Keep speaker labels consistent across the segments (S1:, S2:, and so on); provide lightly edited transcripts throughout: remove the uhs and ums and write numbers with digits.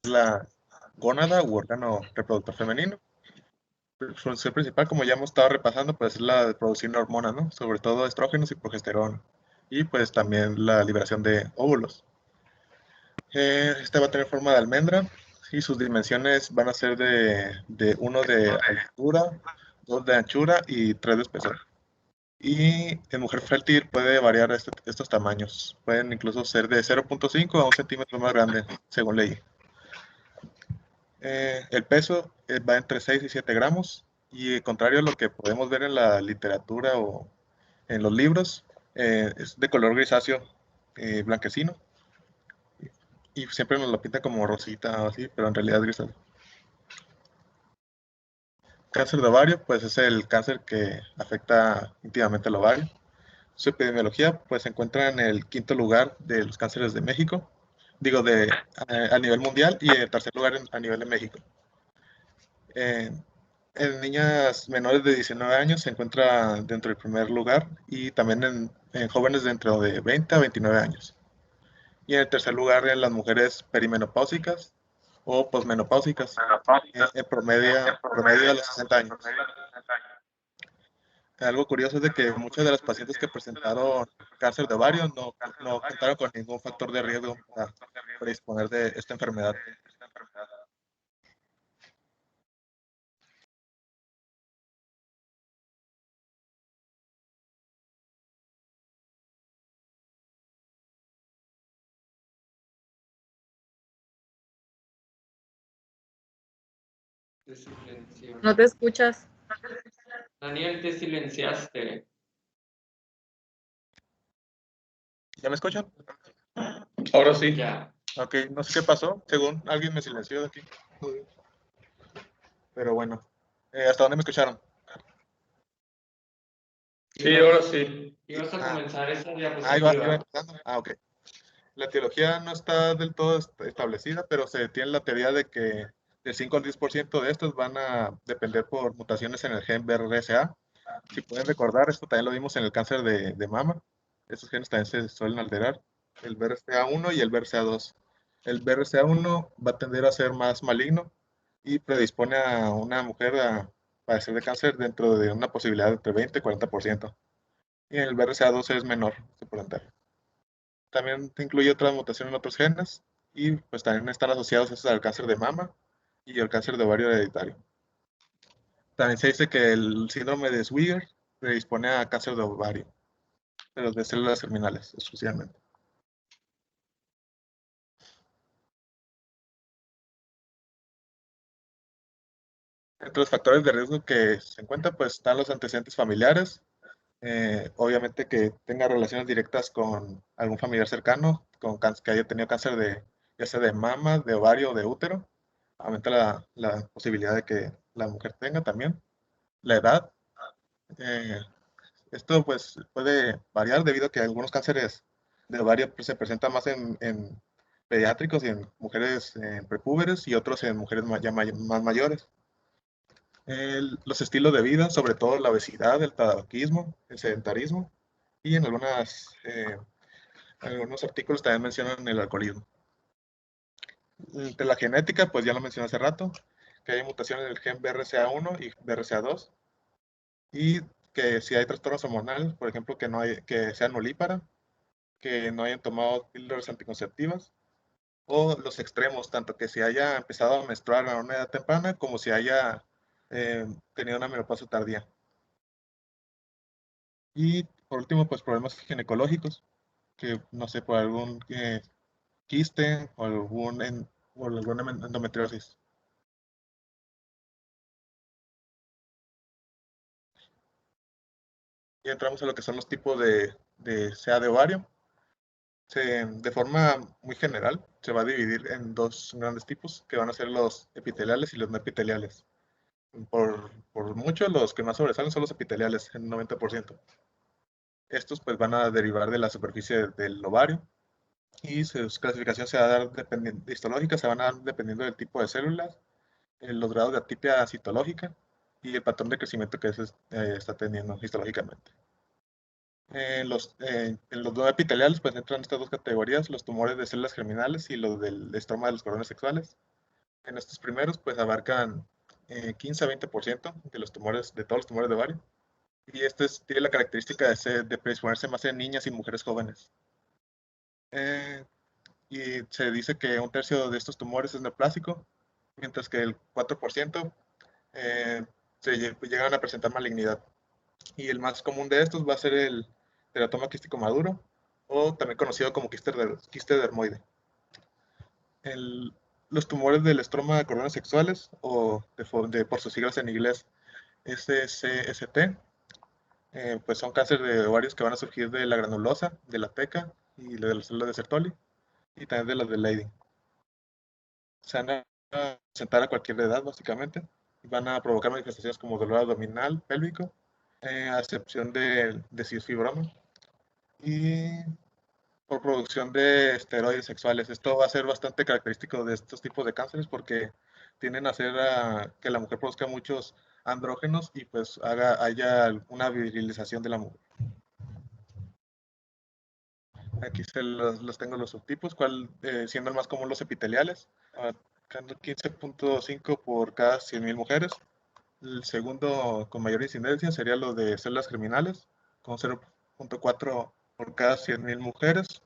S1: la gónada u órgano reproductor femenino. Su función principal, como ya hemos estado repasando, pues es la de producir hormonas, ¿no? Sobre todo estrógenos y progesterona. Y pues también la liberación de óvulos. Este va a tener forma de almendra y sus dimensiones van a ser de 1 de altura, 2 de anchura y 3 de espesor. Y en mujer fértil puede variar estos tamaños. Pueden incluso ser de 0.5 a 1 centímetro más grande, según leí. El peso va entre 6 y 7 gramos. Y contrario a lo que podemos ver en la literatura o en los libros, es de color grisáceo, blanquecino. Y siempre nos lo pinta como rosita o así, pero en realidad es grisáceo. Cáncer de ovario, pues es el cáncer que afecta íntimamente al ovario. Su epidemiología, pues se encuentra en el 5.º lugar de los cánceres de México, digo, a nivel mundial, y en el 3.er lugar a nivel de México. En niñas menores de 19 años se encuentra dentro del 1.er lugar y también en jóvenes dentro de 20 a 29 años. Y en el 3.er lugar en las mujeres perimenopáusicas o posmenopáusicas, en promedio a los 60 años. Algo curioso es de que muchas de las pacientes que presentaron cáncer de ovario no contaron con ningún factor de riesgo para predisponer de esta enfermedad.
S2: Te silencio.
S3: No te escuchas.
S2: Daniel, te silenciaste.
S1: ¿Ya me escuchan? Ahora sí.
S2: Ya.
S1: Ok, no sé qué pasó. Según alguien me silenció de aquí. Pero bueno, ¿hasta dónde me escucharon?
S2: Sí, ahora sí. Ibas a
S1: Ah,
S2: comenzar esa
S1: iba
S2: diapositiva.
S1: empezando. Ok. La teología no está del todo establecida, pero se tiene la teoría de que del 5 al 10% de estos van a depender por mutaciones en el gen BRCA. Si pueden recordar, esto también lo vimos en el cáncer de mama. Estos genes también se suelen alterar, el BRCA1 y el BRCA2. El BRCA1 va a tender a ser más maligno y predispone a una mujer a padecer de cáncer dentro de una posibilidad de entre 20 y 40%. Y el BRCA2 es menor, este porcentaje. También incluye otras mutaciones en otros genes y pues también están asociados estos al cáncer de mama y el cáncer de ovario hereditario. También se dice que el síndrome de Swigert predispone a cáncer de ovario, pero de células germinales exclusivamente. Entre los factores de riesgo que se encuentran, pues están los antecedentes familiares, obviamente que tenga relaciones directas con algún familiar cercano, que haya tenido cáncer ya sea de mama, de ovario o de útero, aumenta la posibilidad de que la mujer tenga también. La edad, eh, esto pues puede variar debido a que algunos cánceres de ovario pues, se presentan más en pediátricos y en mujeres prepúberes y otros en mujeres más mayores. Los estilos de vida, sobre todo la obesidad, el tabaquismo, el sedentarismo y en algunos artículos también mencionan el alcoholismo. De la genética, pues ya lo mencioné hace rato, que hay mutaciones en el gen BRCA1 y BRCA2 y que si hay trastornos hormonales, por ejemplo, que sean olípara, que no hayan tomado píldoras anticonceptivas, o los extremos, tanto que si haya empezado a menstruar a una edad temprana, como si haya tenido una menopausia tardía. Y por último, pues problemas ginecológicos, que no sé, por algún quiste o alguna endometriosis. Y entramos a lo que son los tipos de SEA de ovario. De forma muy general, se va a dividir en dos grandes tipos, que van a ser los epiteliales y los no epiteliales. Por mucho, los que más sobresalen son los epiteliales, en 90%. Estos pues van a derivar de la superficie del ovario y su clasificación se va a dar dependiendo, histológica, se van a dar dependiendo del tipo de células, los grados de atipia citológica y el patrón de crecimiento que está teniendo histológicamente. En los no epiteliales pues entran estas dos categorías, los tumores de células germinales y los del estroma de los cordones sexuales. En estos primeros, pues abarcan 15 a 20% de los tumores, de todos los tumores de ovario. Y tiene la característica de predisponerse más en niñas y mujeres jóvenes. Eh, y se dice que un tercio de estos tumores es neoplásico, mientras que el 4% eh, llegan a presentar malignidad. Y el más común de estos va a ser el teratoma quístico maduro, o también conocido como quiste dermoide. El- los tumores del estroma de cordones sexuales, o por sus siglas en inglés SCST, pues son cáncer de ovarios que van a surgir de la granulosa, de la teca y de las células de Sertoli, y también de las de Leydig. Se van a presentar a cualquier edad, básicamente, y van a provocar manifestaciones como dolor abdominal, pélvico, a excepción de cisfibroma, y por producción de esteroides sexuales. Esto va a ser bastante característico de estos tipos de cánceres porque tienden a hacer que la mujer produzca muchos andrógenos y pues haya una virilización de la mujer. Aquí los tengo los subtipos, siendo el más común los epiteliales, abarcando 15.5 por cada 100.000 mujeres. El segundo con mayor incidencia sería lo de células germinales, con 0.4 por cada 100.000 mujeres.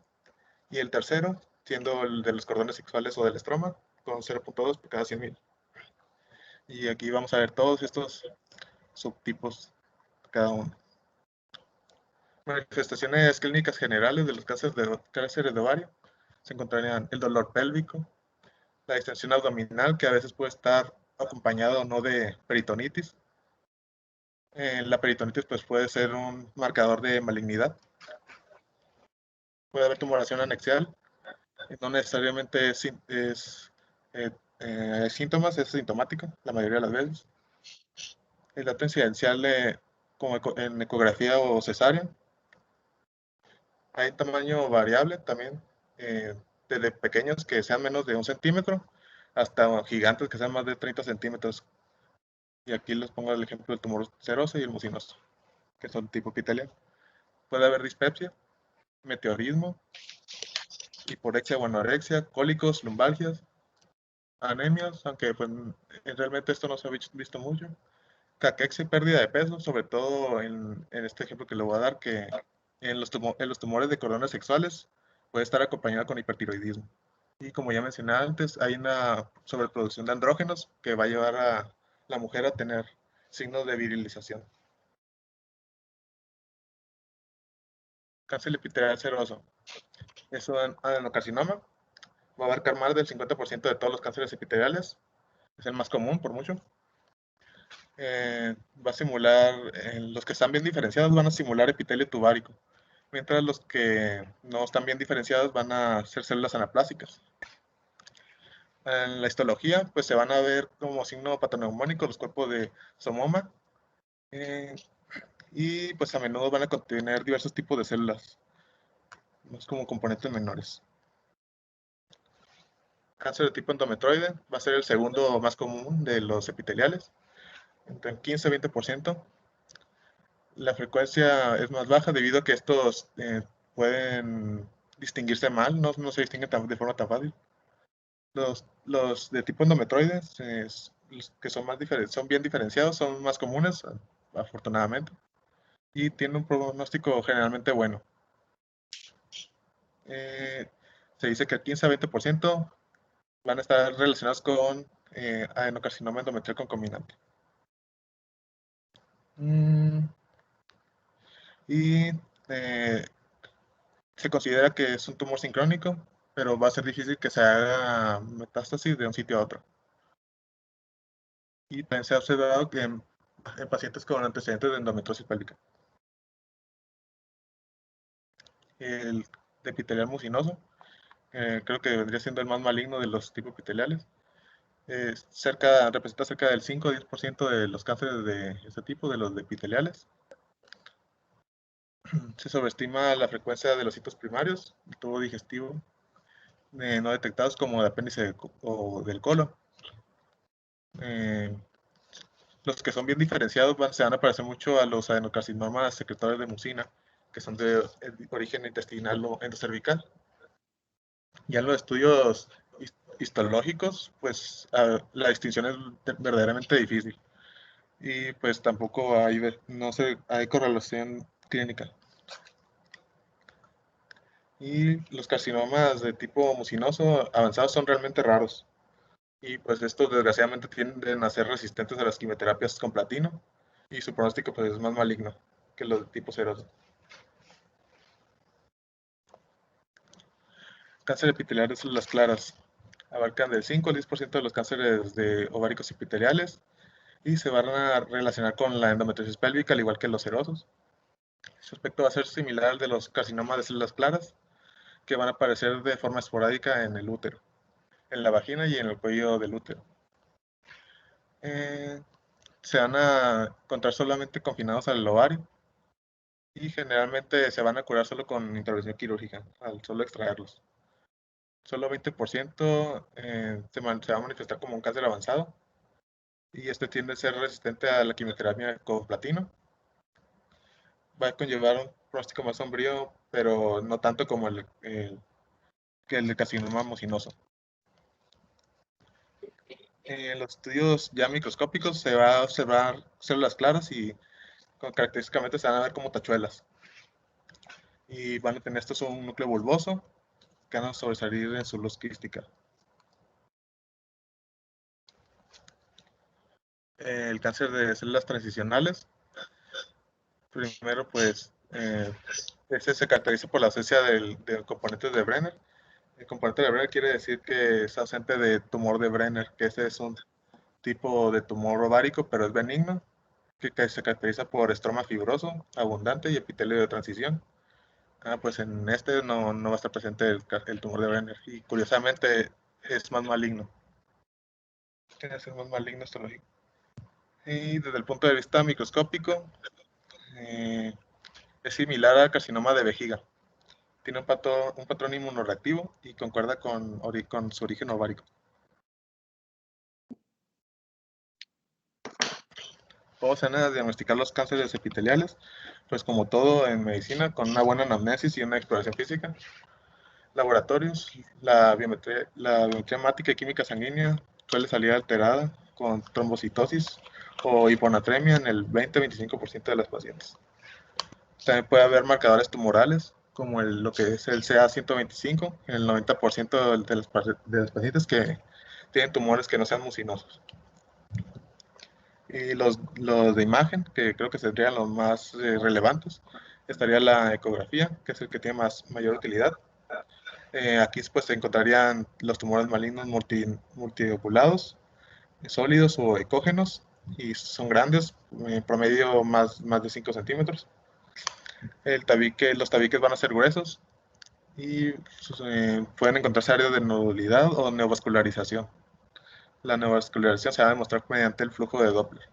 S1: Y el tercero, siendo el de los cordones sexuales o del estroma, con 0.2 por cada 100.000. Y aquí vamos a ver todos estos subtipos, cada uno. Manifestaciones clínicas generales de los cánceres de ovario se encontrarían el dolor pélvico, la distensión abdominal, que a veces puede estar acompañado o no de peritonitis. La peritonitis pues, puede ser un marcador de malignidad. Puede haber tumoración anexial, no necesariamente síntomas, es sintomático la mayoría de las veces. El dato incidencial como en ecografía o cesárea. Hay tamaño variable también, desde pequeños que sean menos de 1 centímetro hasta gigantes que sean más de 30 centímetros. Y aquí les pongo el ejemplo del tumor seroso y el mucinoso, que son tipo epitelial. Puede haber dispepsia, meteorismo, hiporexia o anorexia, cólicos, lumbalgias, anemias, aunque pues, realmente esto no se ha visto mucho. Caquexia y pérdida de peso, sobre todo en este ejemplo que le voy a dar, que en los tumores de cordones sexuales puede estar acompañada con hipertiroidismo. Y como ya mencioné antes, hay una sobreproducción de andrógenos que va a llevar a la mujer a tener signos de virilización. Cáncer epitelial seroso. Es un adenocarcinoma. Va a abarcar más del 50% de todos los cánceres epiteliales. Es el más común por mucho. Va a simular, los que están bien diferenciados van a simular epitelio tubárico, mientras los que no están bien diferenciados van a ser células anaplásicas. En la histología, pues se van a ver como signo patoneumónico los cuerpos de somoma, eh, y pues a menudo van a contener diversos tipos de células, más como componentes menores. Cáncer de tipo endometroide va a ser el segundo más común de los epiteliales, entre el 15 y 20%. La frecuencia es más baja debido a que estos pueden distinguirse mal, no se distinguen de forma tan fácil. Los de tipo endometroides, los que son bien diferenciados, son más comunes, afortunadamente, y tienen un pronóstico generalmente bueno. Eh, Se dice que el 15 a 20% van a estar relacionados con adenocarcinoma endometrial concomitante. Mm, y se considera que es un tumor sincrónico, pero va a ser difícil que se haga metástasis de un sitio a otro. Y también se ha observado que en pacientes con antecedentes de endometriosis pélvica. El epitelial mucinoso, creo que vendría siendo el más maligno de los tipos epiteliales. Representa cerca del 5 o 10% de los cánceres de este tipo, de los epiteliales. Se sobreestima la frecuencia de los hitos primarios, el tubo digestivo, no detectados como de apéndice o del colon. Los que son bien diferenciados se van a parecer mucho a los adenocarcinomas secretores de mucina, que son de origen intestinal o endocervical. Ya en los estudios histológicos, pues la distinción es verdaderamente difícil. Y pues tampoco hay correlación clínica. Y los carcinomas de tipo mucinoso avanzados son realmente raros. Y pues estos desgraciadamente tienden a ser resistentes a las quimioterapias con platino. Y su pronóstico pues es más maligno que los de tipo seroso. Cáncer epitelial de células claras. Abarcan del 5 al 10% de los cánceres de ováricos epiteliales y se van a relacionar con la endometriosis pélvica, al igual que los serosos. Su aspecto va a ser similar al de los carcinomas de células claras, que van a aparecer de forma esporádica en el útero, en la vagina y en el cuello del útero. Se van a encontrar solamente confinados al ovario y generalmente se van a curar solo con intervención quirúrgica, al solo extraerlos. Solo 20% se va a manifestar como un cáncer avanzado y este tiende a ser resistente a la quimioterapia con platino. Va a conllevar un pronóstico más sombrío, pero no tanto como que el de carcinoma mucinoso. En los estudios ya microscópicos se va a observar células claras y característicamente se van a ver como tachuelas. Y van a tener estos un núcleo bulboso que van a sobresalir en su luz quística. El cáncer de células transicionales, primero pues ese se caracteriza por la ausencia del componente de Brenner. El componente de Brenner quiere decir que es ausente de tumor de Brenner, que ese es un tipo de tumor ovárico, pero es benigno, que se caracteriza por estroma fibroso, abundante y epitelio de transición. Pues en este no va a estar presente el tumor de Brenner y curiosamente es más maligno. Tiene que ser más maligno histológico. Y desde el punto de vista microscópico, eh, es similar al carcinoma de vejiga. Tiene un patrón inmunoreactivo y concuerda con su origen ovárico. ¿Cómo se van a diagnosticar los cánceres epiteliales? Pues como todo en medicina, con una buena anamnesis y una exploración física. Laboratorios, la biometría hemática y química sanguínea suele salir alterada con trombocitosis o hiponatremia en el 20-25% de las pacientes. También puede haber marcadores tumorales, como lo que es el CA125, en el 90% de las pacientes que tienen tumores que no sean mucinosos. Y los de imagen, que creo que serían los más relevantes, estaría la ecografía, que es el que tiene mayor utilidad. Aquí pues, se encontrarían los tumores malignos multioculados, sólidos o ecógenos, y son grandes, en promedio más de 5 centímetros. Los tabiques van a ser gruesos y pueden encontrarse áreas de nodulidad o neovascularización. La neovascularización se va a demostrar mediante el flujo de Doppler.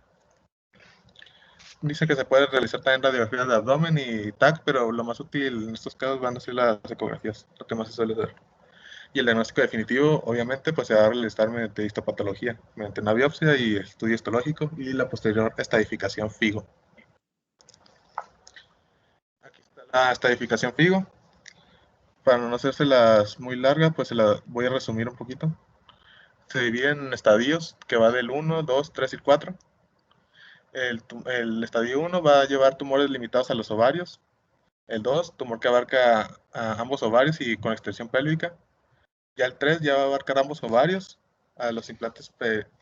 S1: Dice que se puede realizar también radiografías de abdomen y TAC, pero lo más útil en estos casos van a ser las ecografías, lo que más se suele hacer. Y el diagnóstico definitivo, obviamente, pues se va a realizar mediante histopatología, mediante una biopsia y estudio histológico y la posterior estadificación FIGO. Aquí está la estadificación FIGO. Para no hacérselas muy larga, pues se la voy a resumir un poquito. Se divide en estadios, que va del 1, 2, 3 y 4. El estadio 1 va a llevar tumores limitados a los ovarios. El 2, tumor que abarca a ambos ovarios y con extensión pélvica. Ya el 3 ya va a abarcar ambos ovarios, a los implantes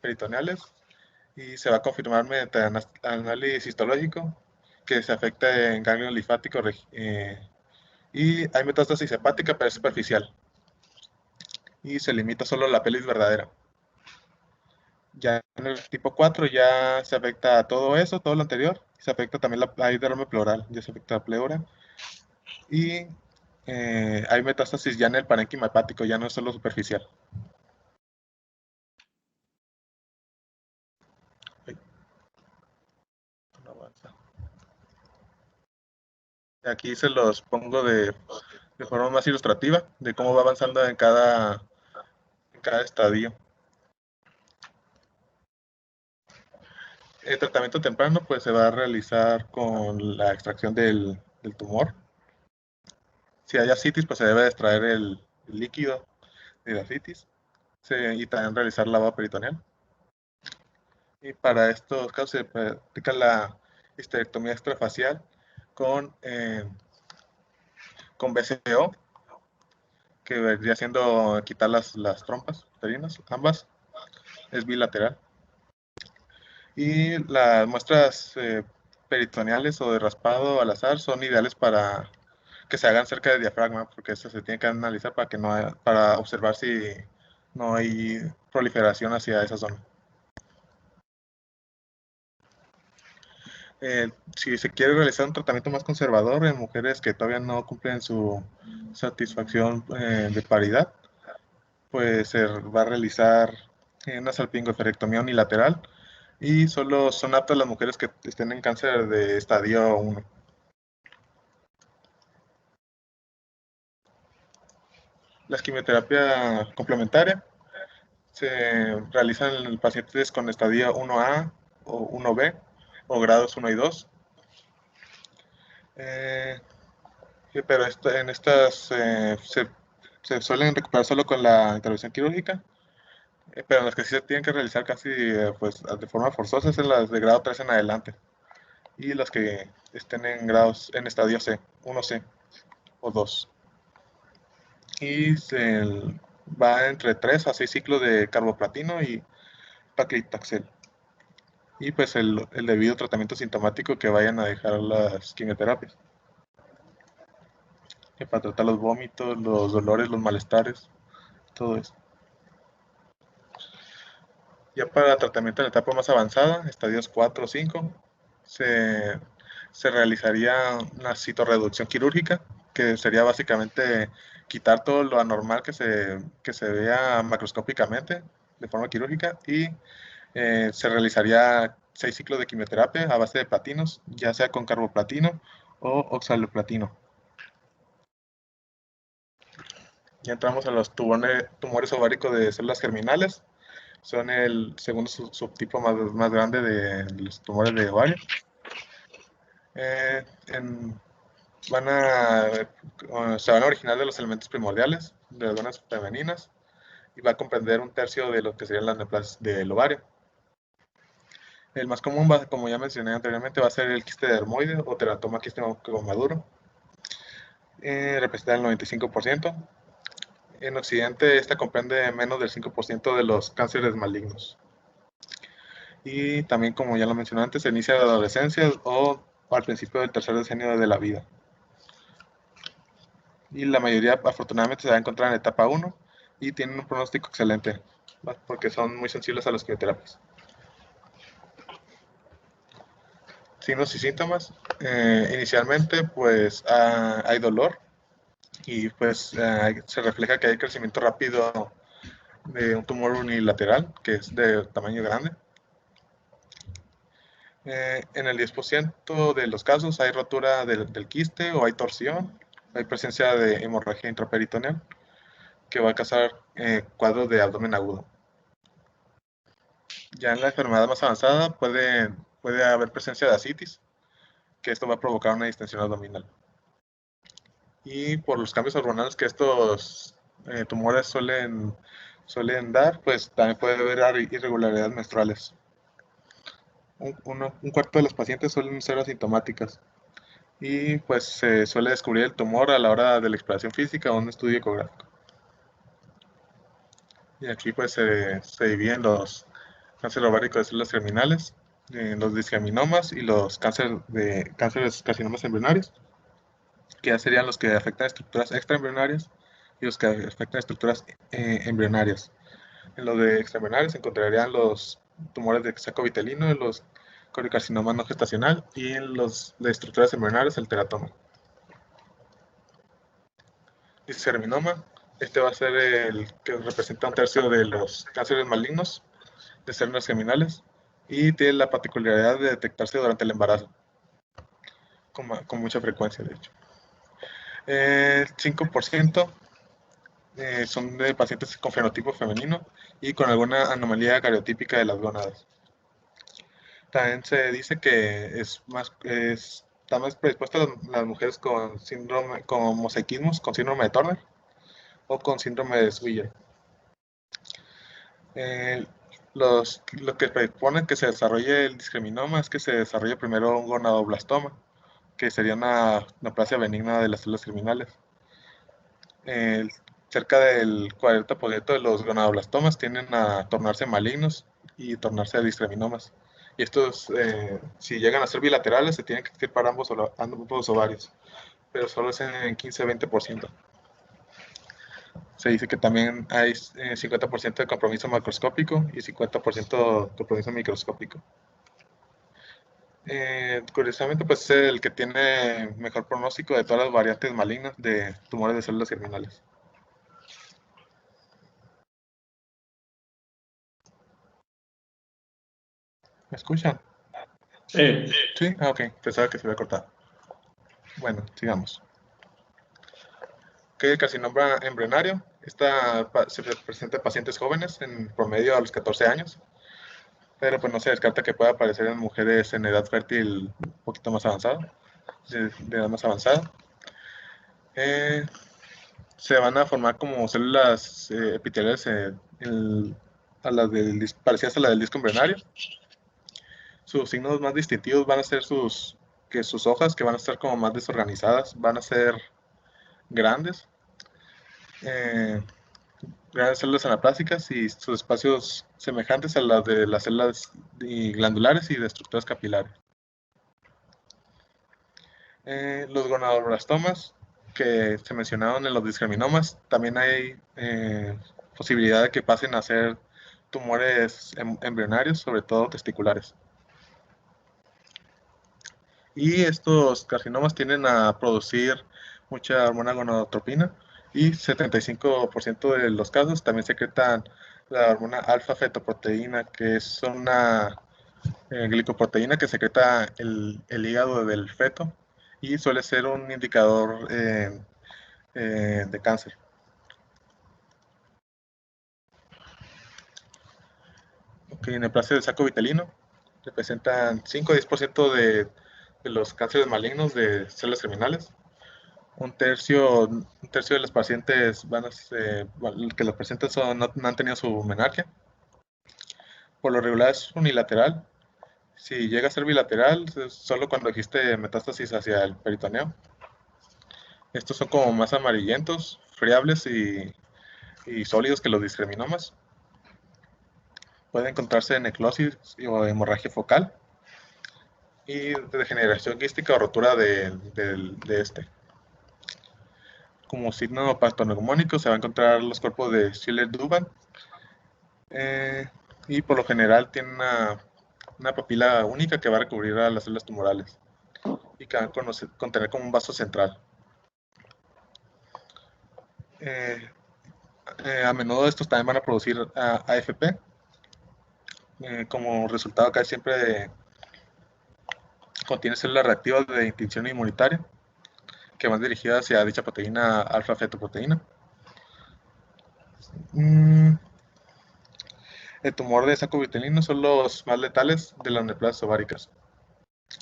S1: peritoneales, y se va a confirmar mediante análisis histológico que se afecta en ganglio linfático y hay metástasis hepática, pero es superficial y se limita solo a la pelvis verdadera. Ya en el tipo 4 ya se afecta a todo eso, todo lo anterior, se afecta también hay derrame pleural, ya se afecta la pleura y hay metástasis ya en el parénquima hepático, ya no es solo superficial. No avanza. Aquí se los pongo de forma más ilustrativa de cómo va avanzando en cada estadio. El tratamiento temprano pues se va a realizar con la extracción del tumor. Si hay ascitis, pues se debe extraer el líquido de la ascitis. y también realizar lavado peritoneal. Y para estos casos se practica la histerectomía extrafacial con, con BCO, que vendría siendo quitar las trompas uterinas, ambas, es bilateral. Y las muestras peritoneales o de raspado al azar son ideales para que se hagan cerca del diafragma, porque eso se tiene que analizar para que no para observar si no hay proliferación hacia esa zona. Si se quiere realizar un tratamiento más conservador en mujeres que todavía no cumplen su satisfacción de paridad, pues se va a realizar una salpingohisterectomía unilateral y solo son aptas las mujeres que estén en cáncer de estadio 1. La quimioterapia complementaria se realiza en pacientes con estadio 1A o 1B o grados 1 y 2. Pero en estas se suelen recuperar solo con la intervención quirúrgica, pero en las que sí se tienen que realizar casi pues, de forma forzosa es en las de grado 3 en adelante y las que estén en estadio C, 1C o 2. Y va entre 3 a 6 ciclos de carboplatino y paclitaxel. Y pues el debido tratamiento sintomático que vayan a dejar las quimioterapias. Para tratar los vómitos, los dolores, los malestares, todo eso. Ya para tratamiento en la etapa más avanzada, estadios 4 o 5, se realizaría una citorreducción quirúrgica, que sería básicamente quitar todo lo anormal que se vea macroscópicamente de forma quirúrgica y se realizaría 6 ciclos de quimioterapia a base de platinos, ya sea con carboplatino o oxaloplatino. Ya entramos a los tumores ováricos de células germinales. Son el segundo subtipo más grande de los tumores de ovario. Se van a originar de los elementos primordiales de las gonas femeninas y va a comprender un tercio de lo que serían las neoplasias del ovario. El más común, como ya mencioné anteriormente, va a ser el quiste dermoide o teratoma quístico maduro, representa el 95%. En Occidente, esta comprende menos del 5% de los cánceres malignos. Y también, como ya lo mencioné antes, se inicia en la adolescencia o al principio del tercer decenio de la vida. Y la mayoría, afortunadamente, se va a encontrar en etapa 1 y tienen un pronóstico excelente, porque son muy sensibles a las quimioterapias. Signos y síntomas. Inicialmente, pues hay dolor y pues se refleja que hay crecimiento rápido de un tumor unilateral, que es de tamaño grande. En el 10% de los casos hay rotura del quiste o hay torsión, hay presencia de hemorragia intraperitoneal que va a causar cuadros de abdomen agudo. Ya en la enfermedad más avanzada puede haber presencia de ascitis, que esto va a provocar una distensión abdominal. Y por los cambios hormonales que estos tumores suelen dar, pues también puede haber irregularidades menstruales. Un cuarto de los pacientes suelen ser asintomáticas y pues se suele descubrir el tumor a la hora de la exploración física o un estudio ecográfico. Y aquí pues se dividen los cáncer ovárico de células germinales, los disgeminomas y los cánceres carcinomas embrionarios, que ya serían los que afectan estructuras extraembrionarias y los que afectan estructuras embrionarias. En los de extraembrionarios se encontrarían los tumores de saco vitelino, los coricarcinoma no gestacional y en los de estructuras embrionarias el teratoma. Disgerminoma, este va a ser el que representa un tercio de los cánceres malignos de células germinales y tiene la particularidad de detectarse durante el embarazo, con mucha frecuencia de hecho. 5% son de pacientes con fenotipo femenino y con alguna anomalía cariotípica de las gónadas. También se dice que está más predispuesta las mujeres con mosaicismos, con síndrome de Turner o con síndrome de Swyer. Lo que predispone que se desarrolle el discriminoma es que se desarrolle primero un gonadoblastoma, que sería una neoplasia benigna de las células germinales. Eh, Cerca del 40% de los gonadoblastomas tienden a tornarse malignos y tornarse discriminomas. Y estos, si llegan a ser bilaterales, se tienen que extirpar ambos ovarios, pero solo es en 15-20%. Se dice que también hay 50% de compromiso macroscópico y 50% de compromiso microscópico. Curiosamente, pues es el que tiene mejor pronóstico de todas las variantes malignas de tumores de células germinales. ¿Me escuchan?
S2: Sí.
S1: Sí, ok, pensaba que se había cortado. Bueno, sigamos. ¿Qué carcinoma embrionario? Se presenta en pacientes jóvenes, en promedio a los 14 años, pero pues no se descarta que pueda aparecer en mujeres en edad fértil un poquito más avanzada, de edad más avanzada. Se van a formar como células epiteliales parecidas a las del disco embrionario. Sus signos más distintivos van a ser sus hojas, que van a estar como más desorganizadas, van a ser grandes, grandes células anaplásicas y sus espacios semejantes a los de las células glandulares y de estructuras capilares. Los gonadoblastomas que se mencionaron en los discriminomas, también hay posibilidad de que pasen a ser tumores embrionarios, sobre todo testiculares. Y estos carcinomas tienden a producir mucha hormona gonadotropina y 75% de los casos también secretan la hormona alfa-fetoproteína, que es una glicoproteína que secreta el hígado del feto y suele ser un indicador de cáncer. Okay, neoplasia del saco vitelino representan 5 a 10% de los cánceres malignos de células germinales. Un tercio de los pacientes que lo presentan no han tenido su menarquia. Por lo regular es unilateral. Si llega a ser bilateral, es solo cuando existe metástasis hacia el peritoneo. Estos son como más amarillentos, friables y sólidos que los discriminomas. Puede encontrarse necrosis o hemorragia focal y degeneración quística o rotura de este. Como signo patognomónico se va a encontrar los cuerpos de Schiller-Dubin y por lo general tiene una papila única que va a recubrir a las células tumorales y que va a contener como un vaso central. A menudo estos también van a producir AFP. Como resultado casi siempre contiene células reactivas de distinción inmunitaria que van dirigidas hacia dicha proteína alfa-fetoproteína. El tumor de saco vitelino son los más letales de las neoplasias ováricas.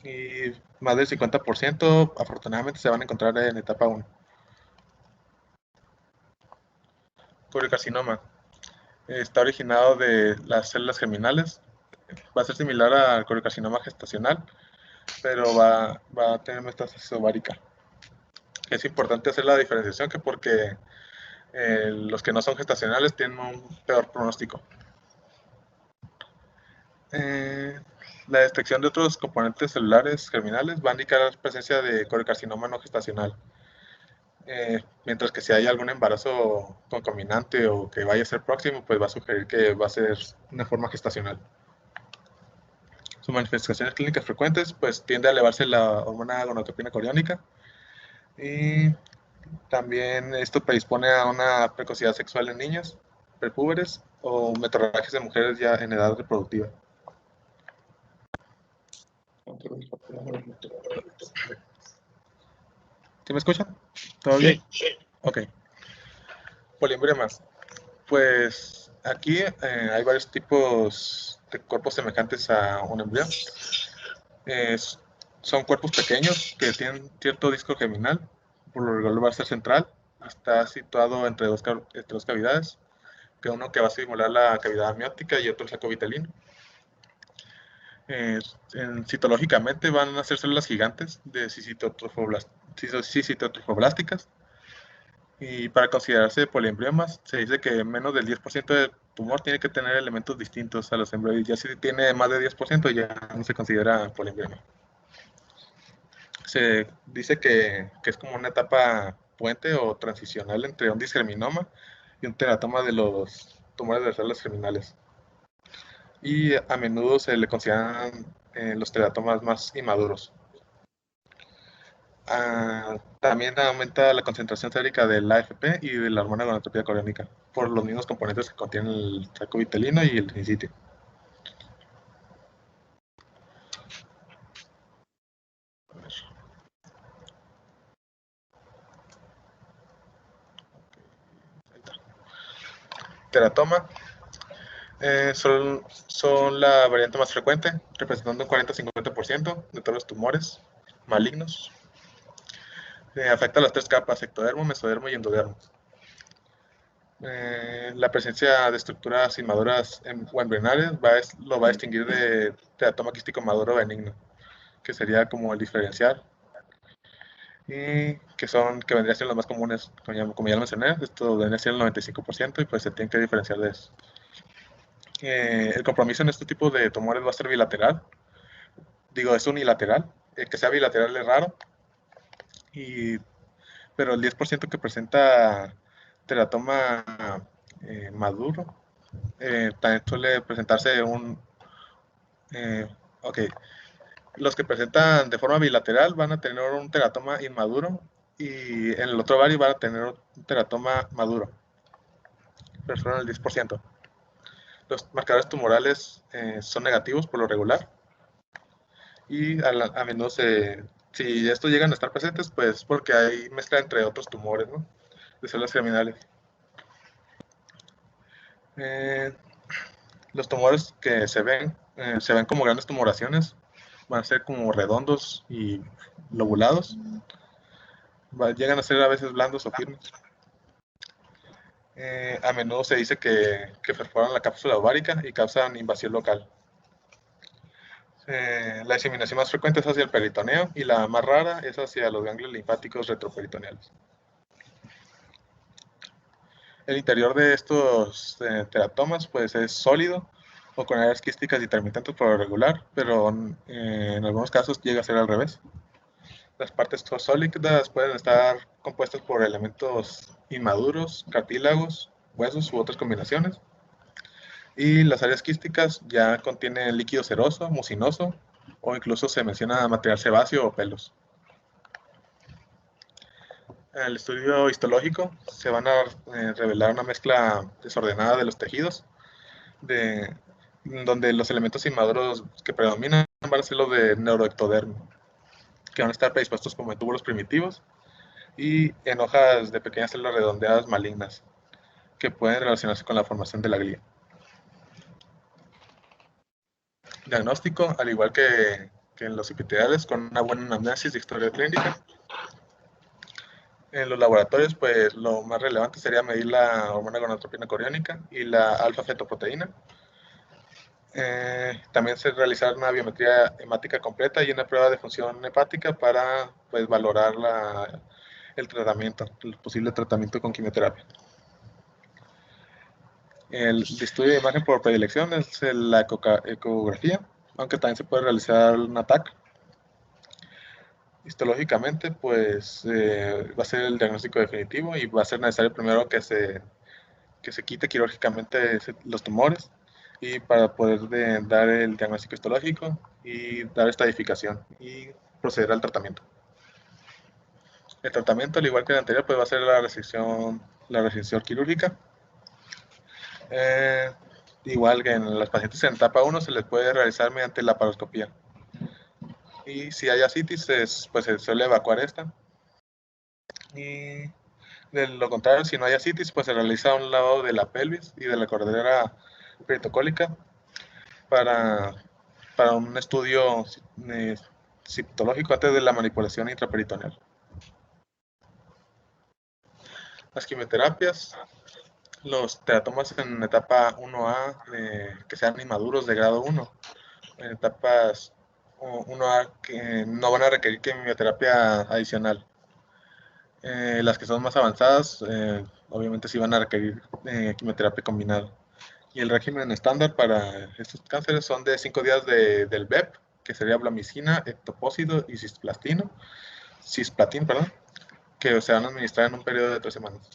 S1: Y más del 50% afortunadamente se van a encontrar en etapa 1. Coriocarcinoma. Está originado de las células germinales. Va a ser similar al coriocarcinoma gestacional, pero va a tener metástasis ovárica. Es importante hacer la diferenciación porque los que no son gestacionales tienen un peor pronóstico. La detección de otros componentes celulares germinales va a indicar la presencia de coriocarcinoma no gestacional. Mientras que si hay algún embarazo concomitante o que vaya a ser próximo, pues va a sugerir que va a ser una forma gestacional. Sus manifestaciones clínicas frecuentes, pues tiende a elevarse la hormona gonadotropina coriónica y también esto predispone a una precocidad sexual en niños, prepúberes o metorragias de mujeres ya en edad reproductiva. ¿Sí me escuchan? ¿Todo bien? Sí. Ok. Poliembremas. Pues aquí hay varios tipos de cuerpos semejantes a un embrión. Son cuerpos pequeños que tienen cierto disco germinal, por lo regular va a ser central, está situado entre dos cavidades que uno que va a simular la cavidad amniótica y otro sacovitelino. Citológicamente van a ser células gigantes de cicitotrofoblásticas, y para considerarse poliembriomas se dice que menos del 10% del tumor tiene que tener elementos distintos a los embriones. Ya si tiene más de 10% ya no se considera poliembrioma. Se dice que es como una etapa puente o transicional entre un disgerminoma y un teratoma de los tumores de células germinales. Y a menudo se le consideran los teratomas más inmaduros. También aumenta la concentración sérica del AFP y de la hormona gonadotropina coriónica por los mismos componentes que contienen el sacovitelino y el rincitio. Teratoma son la variante más frecuente, representando un 40-50% de todos los tumores malignos. Afecta a las tres capas: ectodermo, mesodermo y endodermo. La presencia de estructuras inmaduras o embrionarias lo va a distinguir de teratoma quístico maduro benigno, que sería como el diferencial, y que vendrían siendo los más comunes, como ya lo mencioné. Esto vendría siendo el 95% y pues se tiene que diferenciar de eso. El compromiso en este tipo de tumores va a ser bilateral. Digo, es unilateral. Que sea bilateral es raro, pero el 10% que presenta teratoma maduro, también suele presentarse ok, los que presentan de forma bilateral van a tener un teratoma inmaduro y en el otro ovario van a tener un teratoma maduro, pero son el 10%. Los marcadores tumorales son negativos por lo regular, y a menudo si estos llegan a estar presentes, pues porque hay mezcla entre otros tumores, ¿no?, de células germinales. Los tumores que se ven como grandes tumoraciones, van a ser como redondos y lobulados. Llegan a ser a veces blandos o firmes. A menudo se dice que perforan la cápsula ovárica y causan invasión local. La diseminación más frecuente es hacia el peritoneo y la más rara es hacia los ganglios linfáticos retroperitoneales. El interior de estos teratomas pues es sólido o con áreas quísticas intermitentes por lo regular, pero en algunos casos llega a ser al revés. Las partes sólidas pueden estar compuestas por elementos inmaduros, cartílagos, huesos u otras combinaciones. Y las áreas quísticas ya contienen líquido seroso, mucinoso, o incluso se menciona material sebáceo o pelos. En el estudio histológico se van a revelar una mezcla desordenada de los tejidos, donde los elementos inmaduros que predominan van a ser los de neuroectodermo, que van a estar predispuestos como en túbulos primitivos y en hojas de pequeñas células redondeadas malignas, que pueden relacionarse con la formación de la glía. Diagnóstico: al igual que en los epiteliales, con una buena anamnesis de historia clínica. En los laboratorios, pues lo más relevante sería medir la hormona gonadotropina coriónica y la alfa-fetoproteína. También se realizar una biometría hemática completa y una prueba de función hepática para pues valorar el posible tratamiento con quimioterapia. El estudio de imagen por predilección es la ecografía, aunque también se puede realizar un ATAC. Histológicamente, pues va a ser el diagnóstico definitivo y va a ser necesario primero que se quite quirúrgicamente los tumores, y para poder dar el diagnóstico histológico y dar estadificación y proceder al tratamiento. El tratamiento, al igual que el anterior, pues va a ser la resección quirúrgica. Igual que en los pacientes en etapa 1 se les puede realizar mediante la laparoscopía. Y si hay ascitis, pues se suele evacuar esta. Y de lo contrario, si no hay ascitis, pues se realiza un lavado de la pelvis y de la cordillera peritocólica para un estudio citológico antes de la manipulación intraperitoneal. Las quimioterapias los teratomas en etapa 1A, que sean inmaduros de grado 1, en etapas 1A que no van a requerir quimioterapia adicional. Las que son más avanzadas, obviamente sí van a requerir quimioterapia combinada. Y el régimen estándar para estos cánceres son de 5 días del BEP, que sería blamicina, etoposide y cisplatin, perdón, que se van a administrar en un periodo de 3 semanas.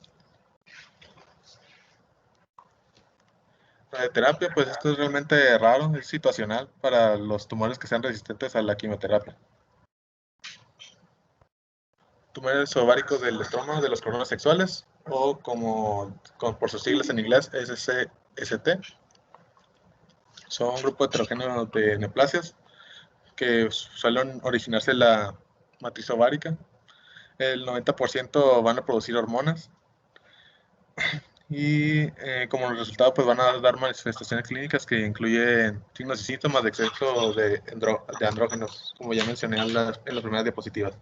S1: Radioterapia, pues esto es realmente raro, es situacional para los tumores que sean resistentes a la quimioterapia. Tumores ováricos del estroma de los cordones sexuales, o por sus siglas en inglés, SCST, son un grupo heterogéneo de neoplasias que suelen originarse en la matriz ovárica. El 90% van a producir hormonas y como resultado pues van a dar manifestaciones clínicas que incluyen signos y síntomas de exceso de andrógenos, como ya mencioné en las primeras diapositivas.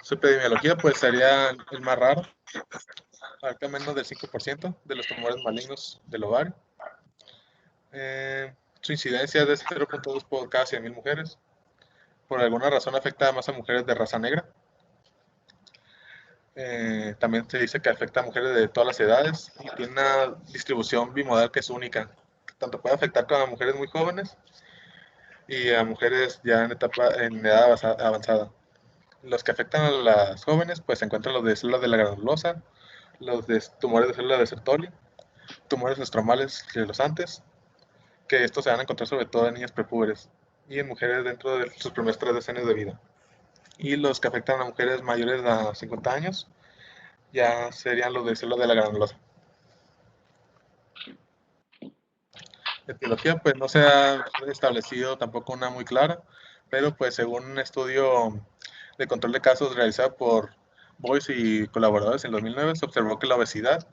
S1: Su epidemiología pues sería el más raro, abarca menos del 5% de los tumores malignos del ovario. Su incidencia es de 0.2 por cada 100.000 mujeres. Por alguna razón afecta más a mujeres de raza negra. También se dice que afecta a mujeres de todas las edades y tiene una distribución bimodal que es única. Tanto puede afectar a mujeres muy jóvenes y a mujeres ya en edad avanzada. Los que afectan a las jóvenes, pues se encuentran los de células de la granulosa, los de tumores de células de Sertoli, tumores estromales esclerosantes, que estos se van a encontrar sobre todo en niñas prepúberes y en mujeres dentro de sus primeros 3 decenios de vida. Y los que afectan a mujeres mayores de 50 años ya serían los de células de la granulosa. De etiología, pues no se ha establecido tampoco una muy clara, pero pues según un estudio de control de casos realizado por Boyce y colaboradores en 2009, se observó que la obesidad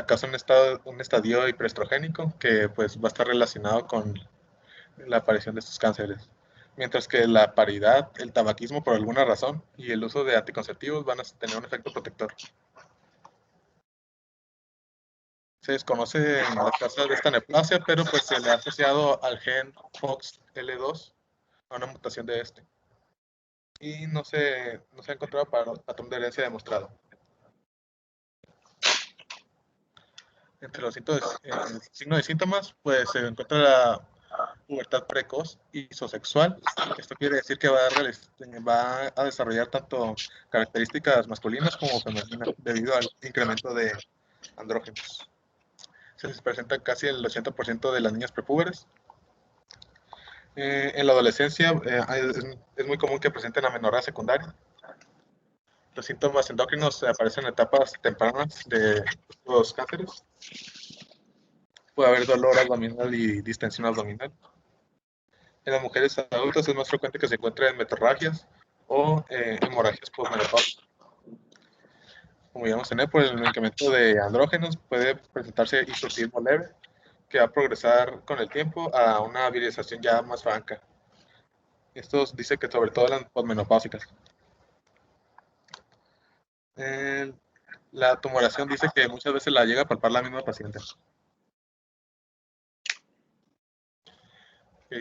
S1: causa un estadio hiperestrogénico que pues va a estar relacionado con la aparición de estos cánceres. Mientras que la paridad, el tabaquismo por alguna razón y el uso de anticonceptivos van a tener un efecto protector. Se desconoce la causa de esta neoplasia, pero pues se le ha asociado al gen FOXL2, a una mutación de este. Y no se ha encontrado patrón de herencia demostrado. Entre los signos y síntomas, pues se encuentra la pubertad precoz y isosexual. Esto quiere decir que va a desarrollar tanto características masculinas como femeninas debido al incremento de andrógenos. Se presenta casi el 80% de las niñas prepúberes. En la adolescencia es muy común que presenten amenorrea secundaria. Los síntomas endocrinos aparecen en etapas tempranas de los cánceres. Puede haber dolor abdominal y distensión abdominal. En las mujeres adultas es más frecuente que se encuentren metorragias o hemorragias postmenopáusicas. Como ya mencioné, por el incremento de andrógenos puede presentarse hirsutismo leve, que va a progresar con el tiempo a una virilización ya más franca. Esto dice que sobre todo las postmenopáusicas. La tumoración dice que muchas veces la llega a palpar la misma paciente.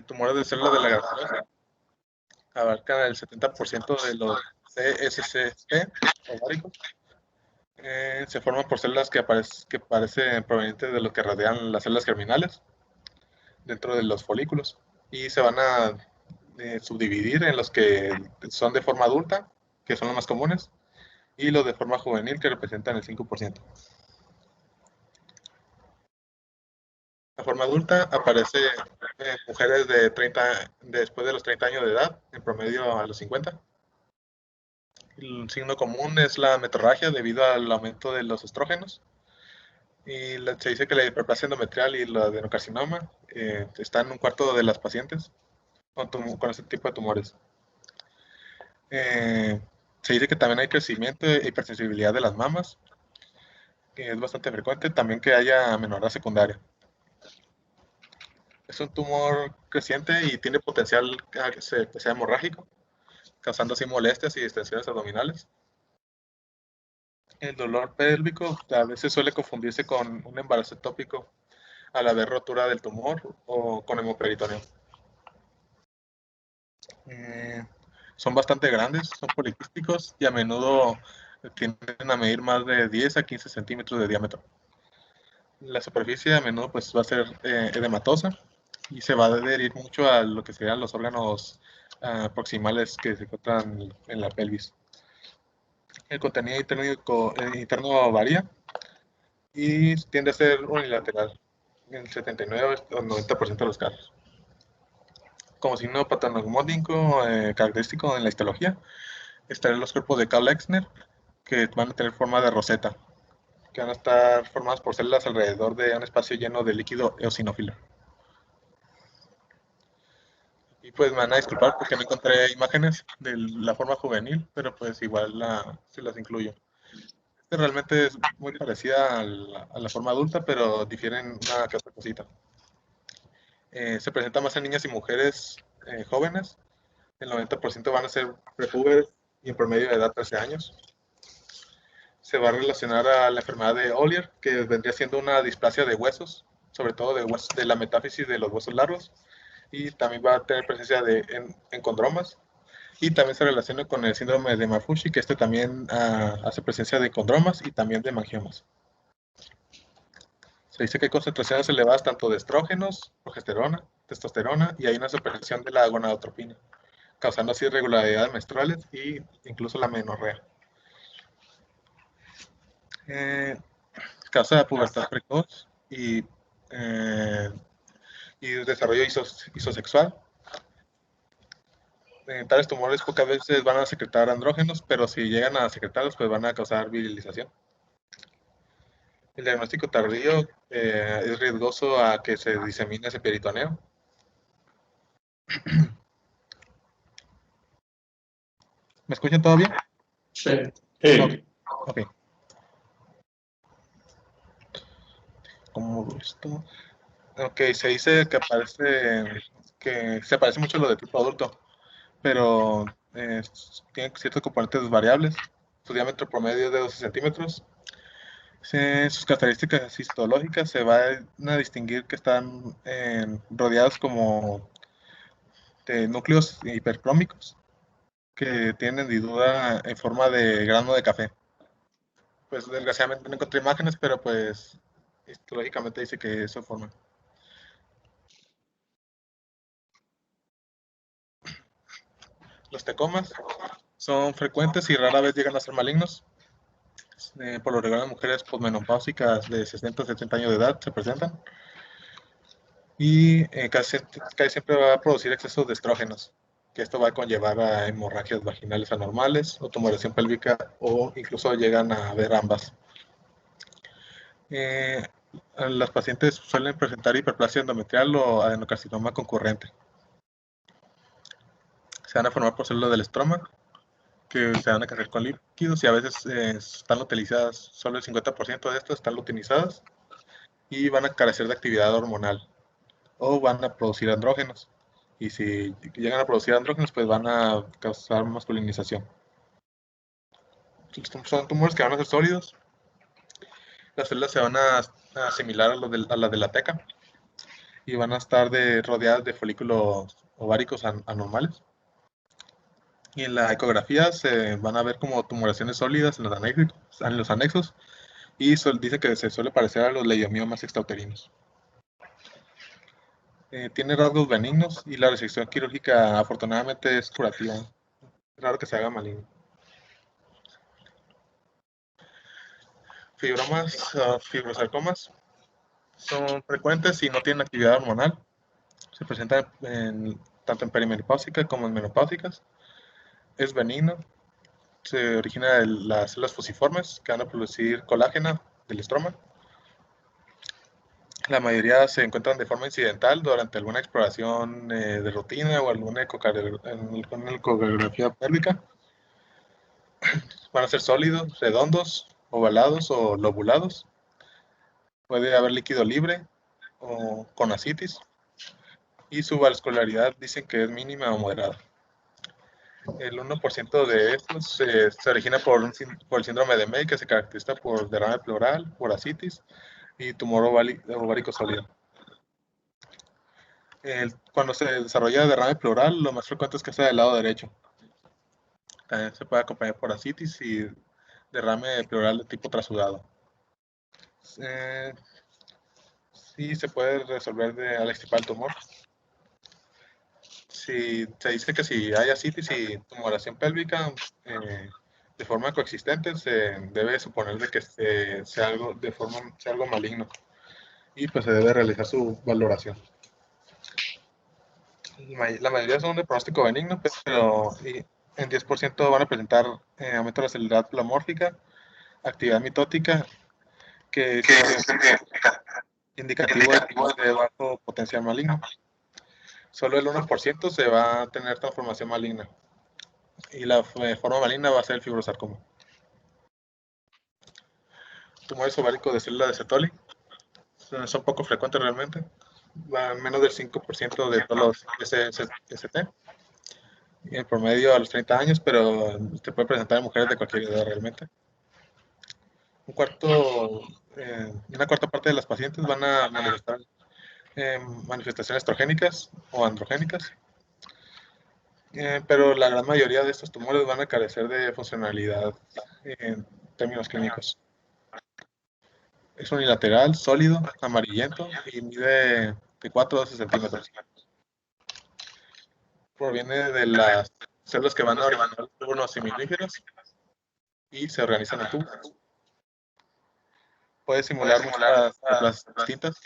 S1: Tumores de células de la granulosa abarcan el 70% de los CSCT ováricos. Se forman por células que parecen provenientes de lo que rodean las células germinales dentro de los folículos y se van a subdividir en los que son de forma adulta, que son los más comunes, y los de forma juvenil, que representan el 5%. La forma adulta aparece en mujeres después de los 30 años de edad, en promedio a los 50. El signo común es la metorragia debido al aumento de los estrógenos. Y se dice que la hiperplasia endometrial y la adenocarcinoma están en un cuarto de las pacientes con este tipo de tumores. Se dice que también hay crecimiento e hipersensibilidad de las mamas, que es bastante frecuente. También que haya amenorrea secundaria. Es un tumor creciente y tiene potencial a que sea hemorrágico. causando así molestias y distensiones abdominales. El dolor pélvico a veces suele confundirse con un embarazo ectópico al haber rotura del tumor o con hemoperitoneo. Son bastante grandes, son poliquísticos y a menudo tienden a medir más de 10 a 15 centímetros de diámetro. La superficie a menudo pues, va a ser edematosa y se va a adherir mucho a lo que serían los órganos proximales que se encuentran en la pelvis. El contenido interno varía y tiende a ser unilateral en el 79 o 90% de los casos. Como signo patognomónico característico en la histología, estarán los cuerpos de Karl-Exner, que van a tener forma de roseta, que van a estar formadas por células alrededor de un espacio lleno de líquido eosinófilo. Y pues me van a disculpar porque no encontré imágenes de la forma juvenil, pero pues igual se las incluyo. Realmente es muy parecida a la forma adulta, pero difieren una que otra cosita. Se presenta más en niñas y mujeres jóvenes. El 90% van a ser prepúberes y en promedio de edad 13 años. Se va a relacionar a la enfermedad de Ollier, que vendría siendo una displasia de huesos, sobre todo de la metáfisis de los huesos largos, y también va a tener presencia de encondromas, y también se relaciona con el síndrome de Maffucci, que este también hace presencia de encondromas y también de mangiomas. Se dice que hay concentraciones elevadas tanto de estrógenos, progesterona, testosterona, y hay una supresión de la gonadotropina, causando así irregularidades menstruales e incluso la menorrea. Causa pubertad precoz y desarrollo isosexual. Tales tumores pocas veces van a secretar andrógenos, pero si llegan a secretarlos, pues van a causar virilización. El diagnóstico tardío es riesgoso a que se disemine ese peritoneo. ¿Me escuchan todavía?
S2: Sí.
S1: Ok. ¿Cómo esto? Ok, se dice que se parece mucho a lo de tipo adulto, pero tiene ciertos componentes variables. Su diámetro promedio es de 12 centímetros. Sus características histológicas se van a distinguir que están rodeados como de núcleos hipercrómicos que tienen hendidura en forma de grano de café. Pues desgraciadamente no encontré imágenes, pero pues histológicamente dice que eso forma. Los tecomas son frecuentes y rara vez llegan a ser malignos. Por lo regular, mujeres posmenopáusicas de 60 a 70 años de edad se presentan. Y casi siempre va a producir excesos de estrógenos, que esto va a conllevar a hemorragias vaginales anormales o tumoración pélvica o incluso llegan a haber ambas. Las pacientes suelen presentar hiperplasia endometrial o adenocarcinoma concurrente. Se van a formar por células del estroma que se van a cargar con líquidos y a veces están utilizadas, solo el 50% de estas están utilizadas y van a carecer de actividad hormonal o van a producir andrógenos. Y si llegan a producir andrógenos, pues van a causar masculinización. Son tumores que van a ser sólidos. Las células se van a asimilar a las de la teca y van a estar rodeadas de folículos ováricos anormales. Y en la ecografía se van a ver como tumoraciones sólidas en los anexos y dice que se suele parecer a los leiomiomas extrauterinos. Tiene rasgos benignos y la resección quirúrgica afortunadamente es curativa. Es raro que se haga maligno. Fibrosarcomas son frecuentes y no tienen actividad hormonal. Se presentan tanto en perimenopáusica como en menopáusicas. Es benigno. Se origina de las células fusiformes que van a producir colágeno del estroma. La mayoría se encuentran de forma incidental durante alguna exploración de rutina o alguna ecografía pélvica. Van a ser sólidos, redondos, ovalados o lobulados. Puede haber líquido libre o con ascitis. Y su vascularidad dicen que es mínima o moderada. El 1% de estos se origina por el síndrome de May, que se caracteriza por derrame pleural, por ascitis y tumor ovárico sólido. Cuando se desarrolla derrame pleural, lo más frecuente es que sea del lado derecho. También se puede acompañar por ascitis y derrame pleural de tipo trasudado. Sí se puede resolver al extirpar el tumor. Si se dice que si hay ascitis y tumoración pélvica de forma coexistente, se debe suponer de que sea algo maligno y pues se debe realizar su valoración. La mayoría son de pronóstico benigno, pero en 10% van a presentar aumento de la celularidad plamórfica, actividad mitótica, que es indicativo de bajo potencial maligno. Solo el 1% se va a tener transformación maligna. Y la forma maligna va a ser el fibrosarcoma. Tumores ováricos de célula de Sertoli son poco frecuentes realmente. Va menos del 5% de todos los SST. Y en promedio a los 30 años, pero se puede presentar en mujeres de cualquier edad realmente. Una cuarta parte de las pacientes van a manifestar manifestaciones estrogénicas o androgénicas, pero la gran mayoría de estos tumores van a carecer de funcionalidad en términos clínicos. Es unilateral, sólido, amarillento y mide de 4 a 12 centímetros. Proviene de las células que van a originar los túbulos seminíferos y se organizan en tubos. Puede simular muestras de plazas distintas.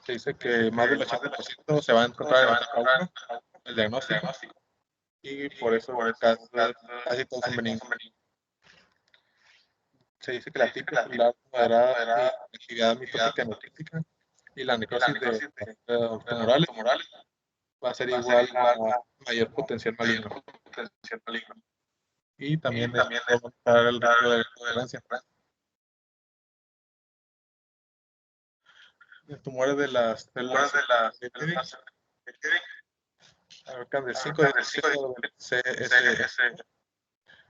S1: Se dice que más del 80% se va a encontrar en etapa 1, el diagnóstico, y por eso casi todos son benignos. Se dice que la tipo celular moderada y actividad mitótica neoclítica y la necrosis de tumorales va a ser igual a mayor potencial maligno. Y también va a aumentar el riesgo de recurrencia. Tumores de las células abarcan del 5 del CS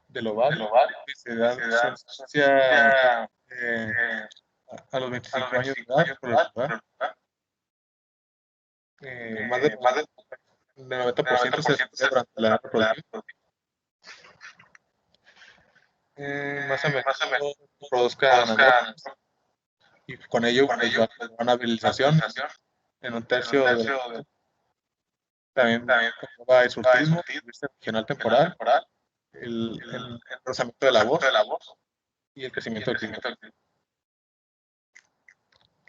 S1: del ovario, que se da su a los 25 años de edad, por el lugar. Más del 90% se desarrolla durante la edad reproductiva. Más a menudo produzcan y con ello una virilización en un tercio de también va el surtismo, regional temporal, el engrosamiento de la voz y el crecimiento del pigmento.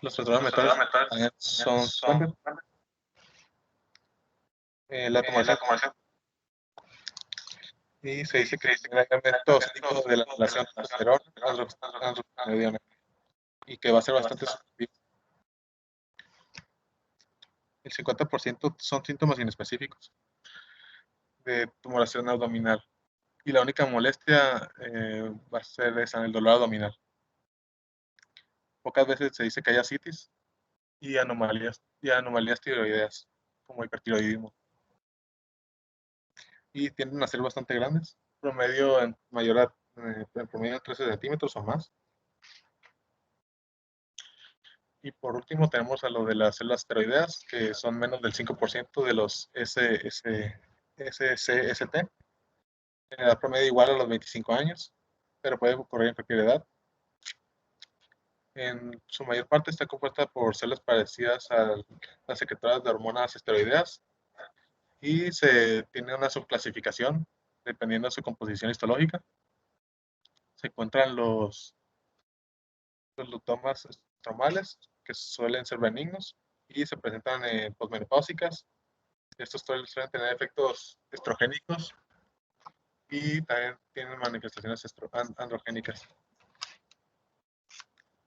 S1: Los tratamientos también son la tumoración. Y se dice que tiene elemento cíclico de la relación testosterona y que va a ser bastante susceptible. El 50% son síntomas inespecíficos de tumoración abdominal. Y la única molestia va a ser esa, el dolor abdominal. Pocas veces se dice que hay ascitis y anomalías tiroideas, como hipertiroidismo. Y tienden a ser bastante grandes, promedio en promedio de 13 centímetros o más. Y por último tenemos a lo de las células esteroideas, que son menos del 5% de los SCST, en edad promedio igual a los 25 años, pero puede ocurrir en cualquier edad. En su mayor parte está compuesta por células parecidas a las secretoras de hormonas esteroideas y se tiene una subclasificación dependiendo de su composición histológica. Se encuentran los lutomas estromales, que suelen ser benignos y se presentan en posmenopáusicas. Estos suelen tener efectos estrogénicos y también tienen manifestaciones androgénicas.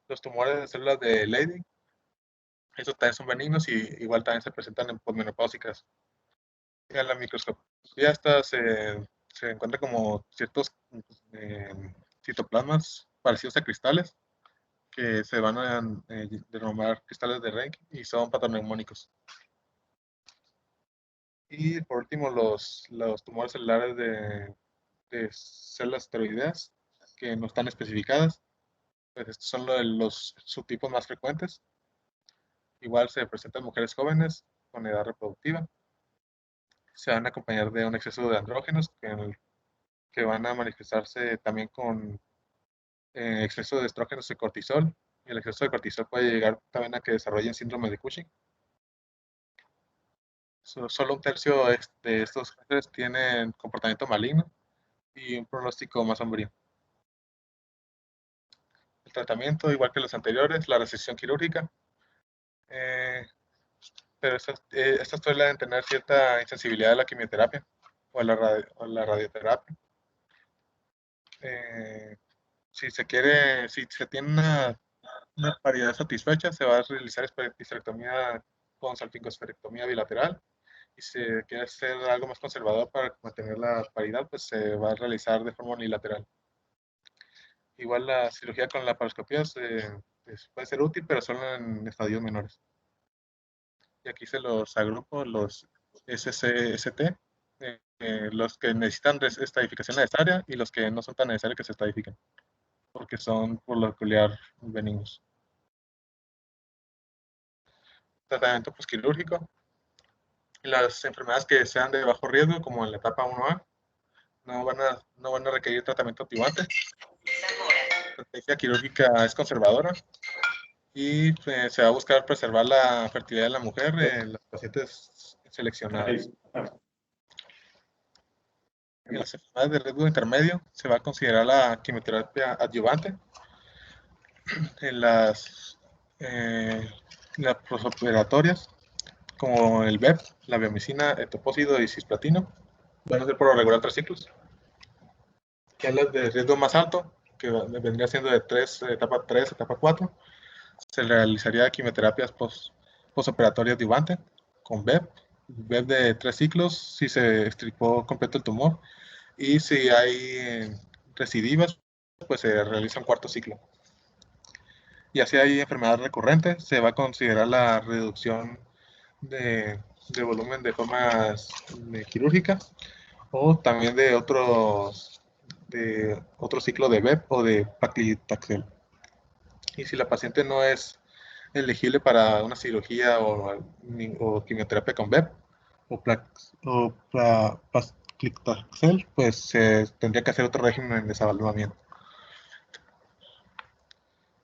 S1: Los tumores de células de Leydig, estos también son benignos y igual también se presentan en posmenopáusicas. Y a la microscopía estas se encuentran como ciertos citoplasmas parecidos a cristales que se van a denominar cristales de Rank y son patoneumónicos. Y por último, los tumores celulares de células esteroideas que no están especificadas. Pues estos son los subtipos más frecuentes. Igual se presentan en mujeres jóvenes con edad reproductiva. Se van a acompañar de un exceso de andrógenos que van a manifestarse también con exceso de estrógenos y cortisol. Y el exceso de cortisol puede llegar también a que desarrollen síndrome de Cushing. Solo un tercio de estos cánceres tienen comportamiento maligno y un pronóstico más sombrío. El tratamiento, igual que los anteriores, la resección quirúrgica, eh, pero estas suelen tener cierta insensibilidad a la quimioterapia o a la radioterapia. Eh, si se tiene una paridad satisfecha, se va a realizar histerectomía con salpingosferectomía bilateral. Y si se quiere hacer algo más conservador para mantener la paridad, pues se va a realizar de forma unilateral. Igual la cirugía con laparoscopía puede ser útil, pero solo en estadios menores. Y aquí se los agrupo, los SCST, los que necesitan estadificación necesaria y los que no son tan necesarios que se estadifiquen, porque son por lo peculiar benignos. Tratamiento postquirúrgico. Las enfermedades que sean de bajo riesgo, como en la etapa 1A, no van a requerir tratamiento activante. La estrategia quirúrgica es conservadora y se va a buscar preservar la fertilidad de la mujer en las pacientes seleccionadas. En las enfermedades de riesgo intermedio se va a considerar la quimioterapia adyuvante. En las posoperatorias, como el BEP, la biomicina, etoposído y cisplatino, van a ser por lo regular 3 ciclos. Que en las de riesgo más alto, que vendría siendo de etapa 3, etapa 4, se realizaría quimioterapias postoperatorias adyuvante con BEP de 3 ciclos si se extirpó completo el tumor, y si hay recidivas, pues se realiza un cuarto ciclo. Y así hay enfermedad recurrente, se va a considerar la reducción de volumen de formas quirúrgicas o también de otro ciclo de BEP o de paclitaxel. Y si la paciente no es elegible para una cirugía o quimioterapia con BEP o paclitaxel, pues se tendría que hacer otro régimen de desavalvamiento.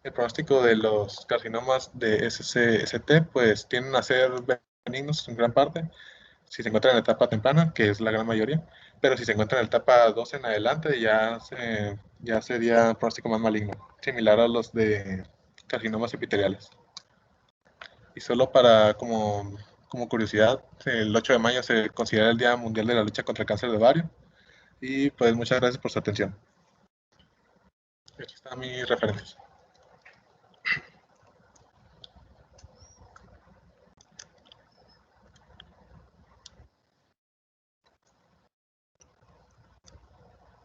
S1: El pronóstico de los carcinomas de SCST pues tienden a ser benignos en gran parte si se encuentran en etapa temprana, que es la gran mayoría, pero si se encuentran en etapa 2 en adelante ya sería un pronóstico más maligno, similar a los de carcinomas epiteliales. Y solo como curiosidad, el 8 de mayo se considera el Día Mundial de la Lucha contra el Cáncer de Ovario. Y pues muchas gracias por su atención. Aquí están mis referencias.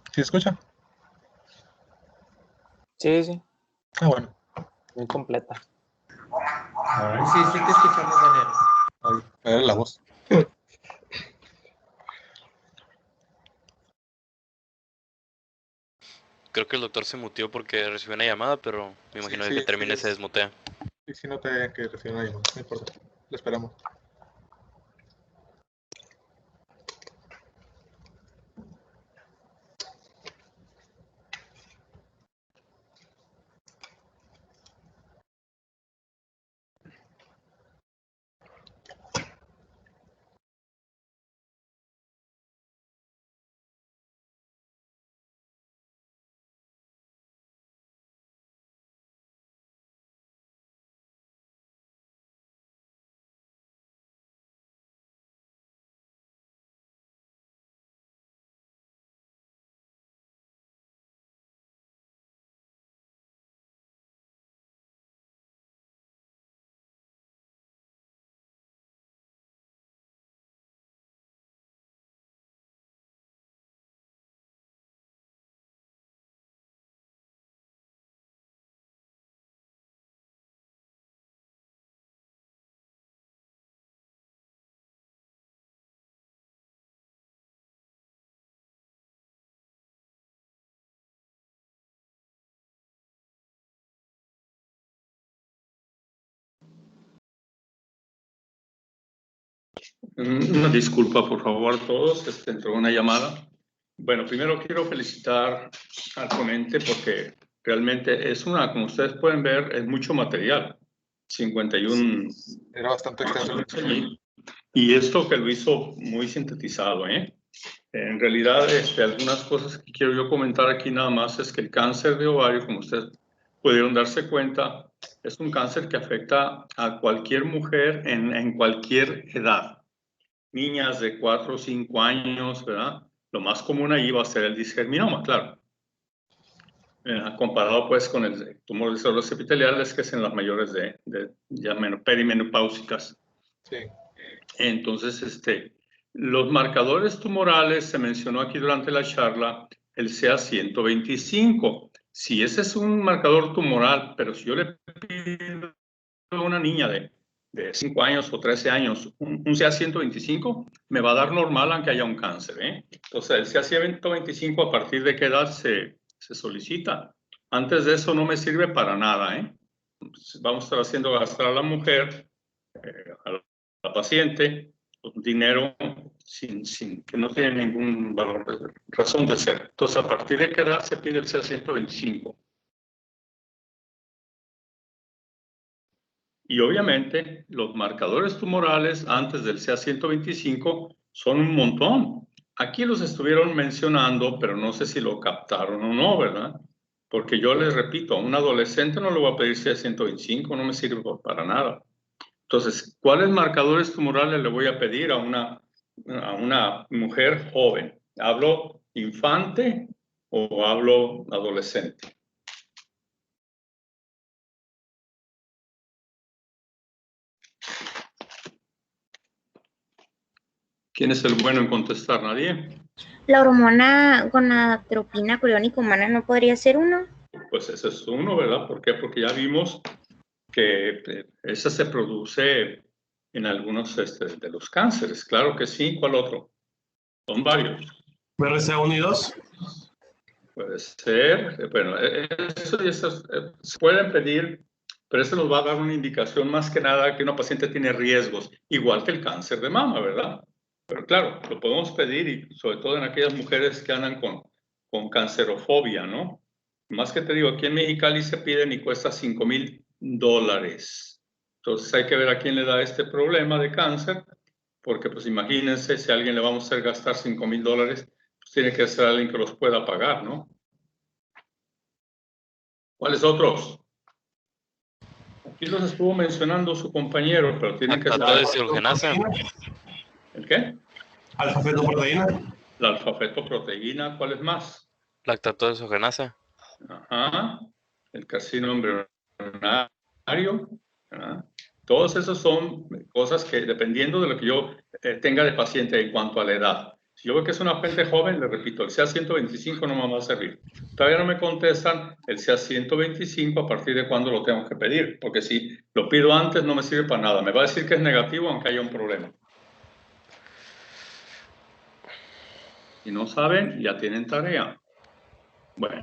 S1: ¿Sí se escucha?
S3: Sí, sí,
S1: Ah, bueno.
S3: muy completa.
S2: Sí, sí te escuchamos, Daniel.
S1: Ahí, era la voz.
S4: Creo que el doctor se muteó porque recibió una llamada, pero me imagino que termine se desmutea.
S1: Sí, no te que reciba una llamada, no importa. Lo esperamos.
S5: Una disculpa, por favor, a todos. Entró una llamada. Bueno, primero quiero felicitar al ponente porque realmente es como ustedes pueden ver, es mucho material. 51.
S1: Era bastante extenso.
S5: Y esto que lo hizo muy sintetizado, ¿eh? En realidad, algunas cosas que quiero yo comentar aquí nada más es que el cáncer de ovario, como ustedes pudieron darse cuenta, es un cáncer que afecta a cualquier mujer en cualquier edad. Niñas de 4 o 5 años, ¿verdad? Lo más común ahí va a ser el disgerminoma, claro. Comparado pues con el tumor de células epiteliales, que es en las mayores de ya perimenopáusicas.
S1: Sí.
S5: Entonces, los marcadores tumorales, se mencionó aquí durante la charla, el CA125. Si ese es un marcador tumoral, pero si yo le pido a una niña de 5 años o 13 años un CA125, me va a dar normal aunque haya un cáncer, ¿eh? Entonces, el CA125, ¿a partir de qué edad se solicita? Antes de eso no me sirve para nada, ¿eh? Vamos a estar haciendo gastar a la mujer, a la paciente, dinero sin que no tiene ningún valor, razón de ser. Entonces, ¿a partir de qué edad se pide el CA125? Y obviamente, los marcadores tumorales antes del CA125 son un montón. Aquí los estuvieron mencionando, pero no sé si lo captaron o no, ¿verdad? Porque yo les repito, a un adolescente no le voy a pedir CA125, no me sirve para nada. Entonces, ¿cuáles marcadores tumorales le voy a pedir a una mujer joven? ¿Hablo infante o hablo adolescente? ¿Quién es el bueno en contestar? ¿Nadie?
S6: ¿La hormona gonadotropina coriónica humana no podría ser uno?
S5: Pues ese es uno, ¿verdad? ¿Por qué? Porque ya vimos que esa se produce en algunos de los cánceres. Claro que sí. ¿Cuál otro? Son varios.
S7: BRCA1 y 2.
S5: Puede ser. Bueno, eso se pueden pedir, pero eso nos va a dar una indicación más que nada que una paciente tiene riesgos, igual que el cáncer de mama, ¿verdad? Pero claro, lo podemos pedir y sobre todo en aquellas mujeres que andan con cancerofobia, ¿no? Más que te digo, aquí en Mexicali se piden y cuesta $5,000. Entonces hay que ver a quién le da este problema de cáncer, porque pues imagínense si a alguien le vamos a hacer gastar $5,000, pues tiene que ser alguien que los pueda pagar, ¿no? ¿Cuáles otros? Aquí los estuvo mencionando su compañero, pero tienen que
S4: Lactato deshidrogenasa.
S5: ¿El qué?
S7: Alfa-fetoproteína.
S5: La alfa-fetoproteína. ¿Cuáles más?
S4: Lactato deshidrogenasa.
S5: Ajá. El carcinoma embrionario. ¿Verdad? Todos esos son cosas que, dependiendo de lo que yo tenga de paciente en cuanto a la edad. Si yo veo que es una gente joven, le repito, el CA125 no me va a servir. Todavía no me contestan el CA125 a partir de cuándo lo tengo que pedir, porque si lo pido antes no me sirve para nada. Me va a decir que es negativo aunque haya un problema. Si no saben, ya tienen tarea. Bueno,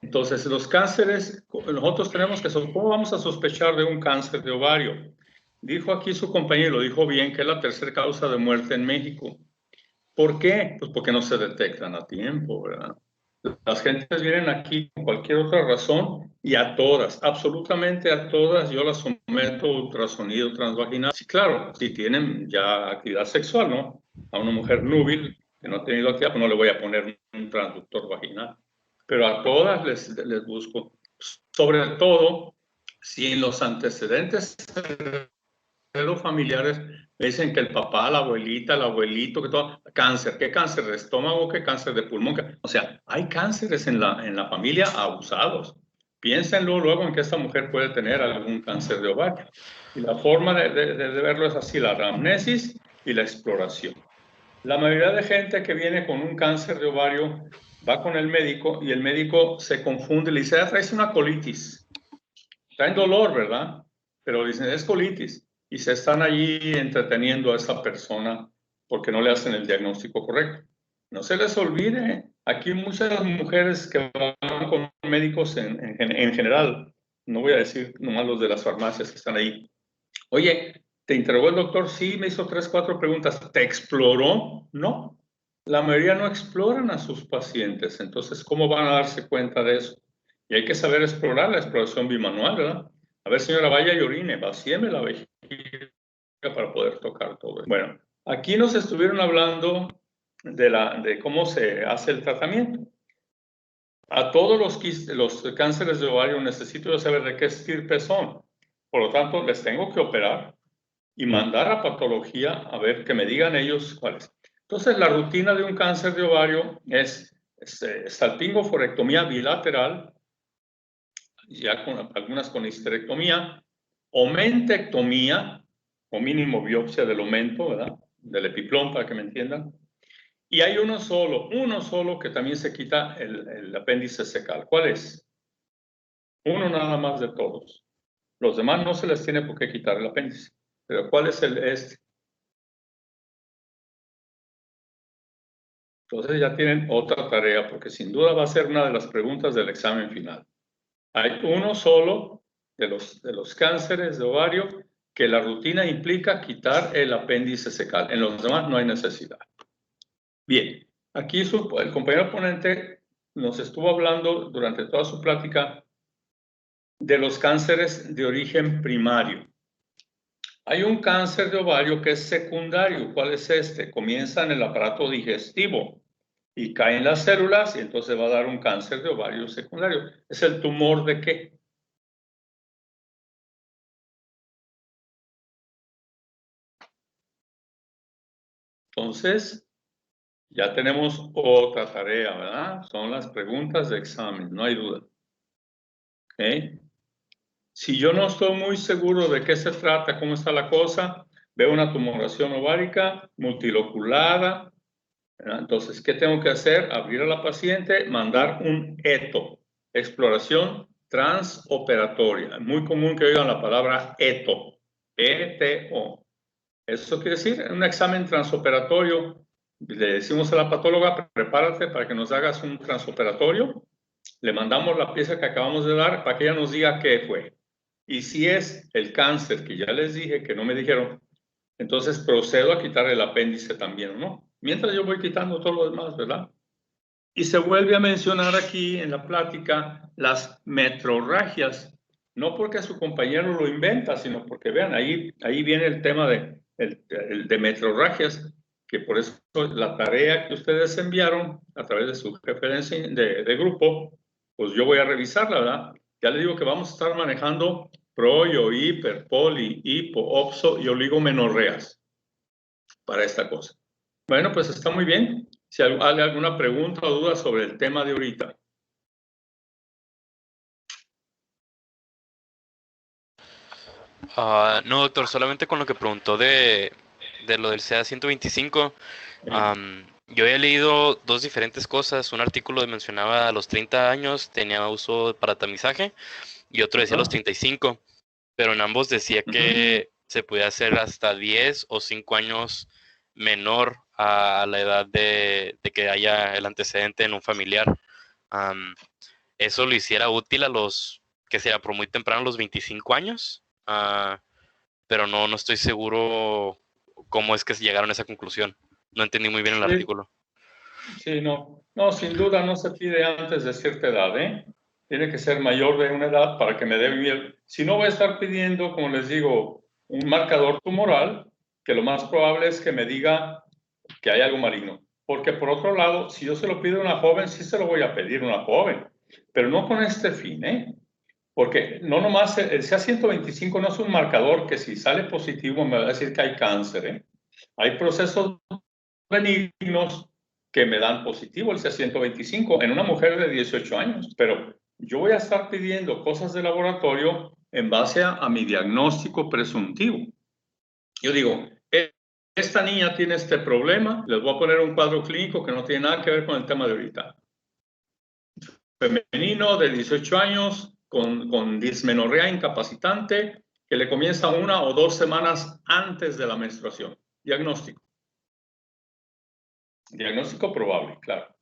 S5: entonces los cánceres, nosotros tenemos que, ¿cómo vamos a sospechar de un cáncer de ovario? Dijo aquí su compañero, lo dijo bien, que es la tercera causa de muerte en México. ¿Por qué? Pues porque no se detectan a tiempo, ¿verdad? Las gentes vienen aquí con cualquier otra razón y a todas, absolutamente a todas, yo las someto a ultrasonido transvaginal. Sí, claro, si tienen ya actividad sexual, ¿no? A una mujer núbil que no ha tenido actividad, pues no le voy a poner un transductor vaginal. Pero a todas les busco. Sobre todo, si en los antecedentes de los familiares me dicen que el papá, la abuelita, el abuelito, que todo, cáncer, ¿qué cáncer de estómago? ¿Qué cáncer de pulmón? O sea, hay cánceres en la familia abusados. Piénsenlo luego en que esta mujer puede tener algún cáncer de ovario. Y la forma de verlo es así, la anamnesis y la exploración. La mayoría de gente que viene con un cáncer de ovario va con el médico y el médico se confunde y le dice, traes una colitis. Traen dolor, ¿verdad? Pero dicen, es colitis. Y se están allí entreteniendo a esa persona porque no le hacen el diagnóstico correcto. No se les olvide, aquí muchas mujeres que van con médicos en general, no voy a decir nomás los de las farmacias que están ahí. Oye, ¿Te interrogó el doctor? Sí, me hizo 3, 4 preguntas. ¿Te exploró? No. La mayoría no exploran a sus pacientes. Entonces, ¿cómo van a darse cuenta de eso? Y hay que saber explorar la exploración bimanual, ¿verdad? A ver, señora, vaya y orine, vacíeme la vejiga para poder tocar todo. Bueno, aquí nos estuvieron hablando de cómo se hace el tratamiento. A todos los cánceres de ovario necesito saber de qué estirpe son. Por lo tanto, les tengo que operar y mandar a patología a ver que me digan ellos cuáles. Entonces, la rutina de un cáncer de ovario es salpingoforectomía bilateral, ya con algunas con histerectomía, omentectomía, o mínimo biopsia del omento, ¿verdad? Del epiplón, para que me entiendan. Y hay uno solo que también se quita el apéndice secal. ¿Cuál es? Uno nada más de todos. Los demás no se les tiene por qué quitar el apéndice. Pero ¿cuál es este? Entonces ya tienen otra tarea, porque sin duda va a ser una de las preguntas del examen final. Hay uno solo de los cánceres de ovario que la rutina implica quitar el apéndice secal. En los demás no hay necesidad. Bien, aquí el compañero ponente nos estuvo hablando durante toda su plática de los cánceres de origen primario. Hay un cáncer de ovario que es secundario. ¿Cuál es este? Comienza en el aparato digestivo y cae en las células y entonces va a dar un cáncer de ovario secundario. ¿Es el tumor de qué? Entonces, ya tenemos otra tarea, ¿verdad? Son las preguntas de examen, no hay duda. ¿Ok? Si yo no estoy muy seguro de qué se trata, cómo está la cosa, veo una tumoración ovárica multiloculada. ¿Verdad? Entonces, ¿qué tengo que hacer? Abrir a la paciente, mandar un ETO, exploración transoperatoria. Muy común que oigan la palabra ETO, E-T-O. Eso quiere decir un examen transoperatorio. Le decimos a la patóloga, prepárate para que nos hagas un transoperatorio. Le mandamos la pieza que acabamos de dar para que ella nos diga qué fue. Y si es el cáncer que ya les dije, que no me dijeron, entonces procedo a quitar el apéndice también, ¿no? Mientras yo voy quitando todo lo demás, ¿verdad? Y se vuelve a mencionar aquí en la plática las metrorragias, no porque su compañero lo inventa, sino porque vean, ahí viene el tema de metrorragias, que por eso la tarea que ustedes enviaron a través de su referencia de grupo, pues yo voy a revisarla, ¿verdad? Ya les digo que vamos a estar manejando proio, hiper, poli, hipo, opso y oligomenorreas para esta cosa. Bueno, pues está muy bien. Si hay alguna pregunta o duda sobre el tema de ahorita.
S4: No, doctor, solamente con lo que preguntó de lo del CA 125. Yo he leído dos diferentes cosas. Un artículo mencionaba a los 30 años tenía uso para tamizaje y otro decía a los 35, pero en ambos decía que se podía hacer hasta 10 o 5 años menor a la edad de que haya el antecedente en un familiar. Eso lo hiciera útil a los, que sea por muy temprano, los 25 años, pero no estoy seguro cómo es que se llegaron a esa conclusión. No entendí muy bien el artículo.
S5: Sí, no, sin duda no se pide antes de cierta edad, ¿eh? Tiene que ser mayor de una edad para que me dé bien. Si no voy a estar pidiendo, como les digo, un marcador tumoral, que lo más probable es que me diga que hay algo maligno. Porque por otro lado, si yo se lo pido a una joven, sí se lo voy a pedir a una joven, pero no con este fin, ¿eh? Porque no nomás el CA125 no es un marcador que si sale positivo me va a decir que hay cáncer, ¿eh? Hay procesos benignos que me dan positivo el CA125 en una mujer de 18 años, pero yo voy a estar pidiendo cosas de laboratorio en base a mi diagnóstico presuntivo. Yo digo, esta niña tiene este problema, les voy a poner un cuadro clínico que no tiene nada que ver con el tema de ahorita. Femenino de 18 años con dismenorrea incapacitante que le comienza 1 o 2 semanas antes de la menstruación. Diagnóstico. Diagnóstico probable, claro.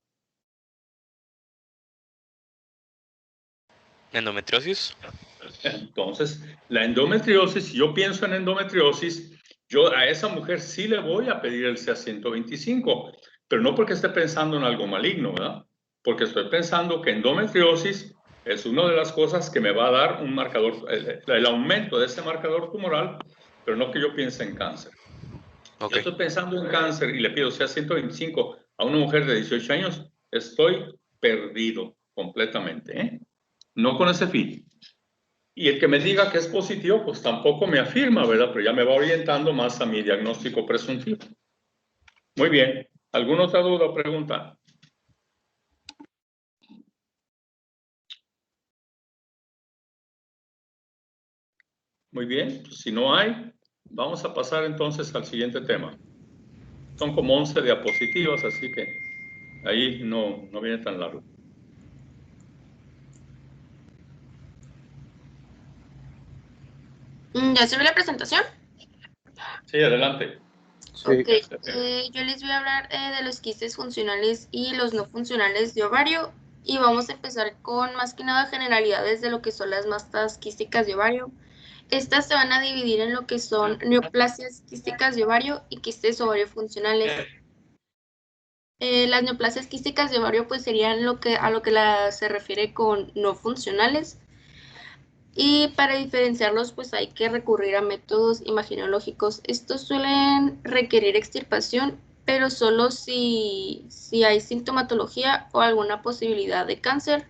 S4: ¿Endometriosis?
S5: Entonces, la endometriosis, si yo pienso en endometriosis, Yo a esa mujer sí le voy a pedir el CA125, pero no porque esté pensando en algo maligno, ¿verdad? Porque estoy pensando que endometriosis es una de las cosas que me va a dar un marcador, el aumento de ese marcador tumoral, pero no que yo piense en cáncer.
S4: Ok.
S5: Yo estoy pensando en cáncer y le pido CA125 a una mujer de 18 años, estoy perdido completamente, ¿eh? No con ese fin. Y el que me diga que es positivo, pues tampoco me afirma, ¿verdad? Pero ya me va orientando más a mi diagnóstico presuntivo. Muy bien. ¿Alguna otra duda o pregunta? Muy bien. Pues si no hay, vamos a pasar entonces al siguiente tema. Son como 11 diapositivas, así que ahí no viene tan largo.
S8: ¿Ya se ve la presentación?
S5: Sí, adelante.
S3: Sí.
S8: Ok, yo les voy a hablar de los quistes funcionales y los no funcionales de ovario y vamos a empezar con más que nada generalidades de lo que son las masas quísticas de ovario. Estas se van a dividir en lo que son neoplasias quísticas de ovario y quistes ovario funcionales. Las neoplasias quísticas de ovario pues serían a lo que se refiere con no funcionales. Y para diferenciarlos, pues hay que recurrir a métodos imaginológicos. Estos suelen requerir extirpación, pero solo si hay sintomatología o alguna posibilidad de cáncer.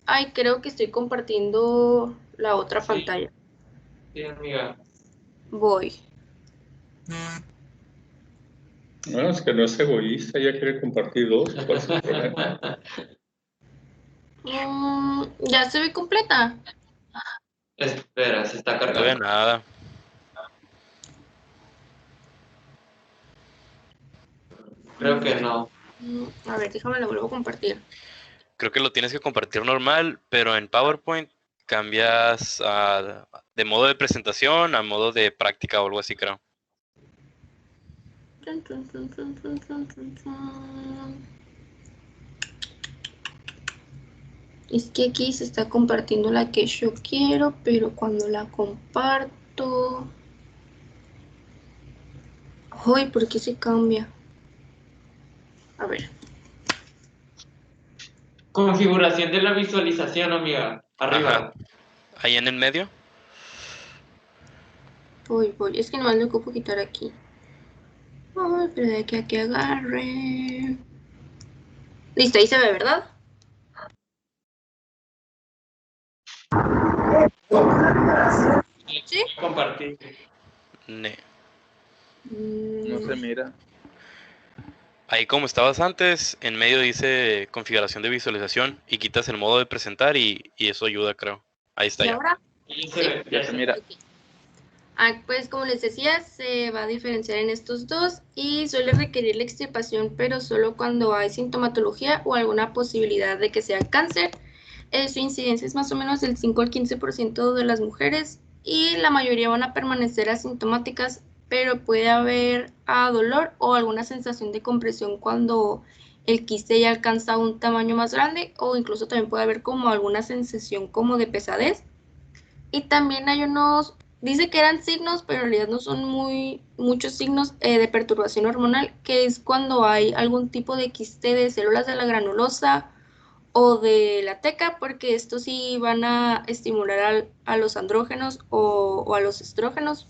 S8: Ay, creo que estoy compartiendo la otra pantalla.
S2: Sí, amiga.
S8: Voy.
S5: Bueno, es que no es egoísta, ella quiere compartir dos. ¿Cuál es el problema?
S8: Ya se ve completa.
S2: Espera, se está
S4: No veo
S2: cargando.
S4: nada.
S2: Creo que no.
S8: A ver, déjame la vuelvo a compartir.
S4: Creo que lo tienes que compartir normal, pero en PowerPoint cambias de modo de presentación a modo de práctica o algo así, creo.
S8: Es que aquí se está compartiendo la que yo quiero, pero cuando la comparto... Ay, ¿por qué se cambia? A ver.
S2: Configuración de la visualización, amiga. Arriba.
S4: Ajá. Ahí en el medio.
S8: Voy. Es que nomás le ocupo quitar aquí. Ay, pero de aquí a que agarre. Listo, ahí se ve, ¿verdad? ¿Sí?
S2: Compartir.
S4: Ne.
S1: No se mira.
S4: Ahí como estabas antes, en medio dice configuración de visualización y quitas el modo de presentar y eso ayuda, creo. Ahí está
S8: ¿Y
S4: ya.
S8: ahora?
S2: Y
S8: Sí.
S1: Ya se mira.
S8: Ok. Pues como les decía, se va a diferenciar en estos dos y suele requerir la extirpación, pero solo cuando hay sintomatología o alguna posibilidad de que sea cáncer. Su incidencia es más o menos del 5 al 15% de las mujeres y la mayoría van a permanecer asintomáticas, pero puede haber dolor o alguna sensación de compresión cuando el quiste ya alcanza un tamaño más grande o incluso también puede haber como alguna sensación como de pesadez. Y también hay dice que eran signos, pero en realidad no son muchos signos de perturbación hormonal, que es cuando hay algún tipo de quiste de células de la granulosa o de la teca, porque estos sí van a estimular a los andrógenos o a los estrógenos.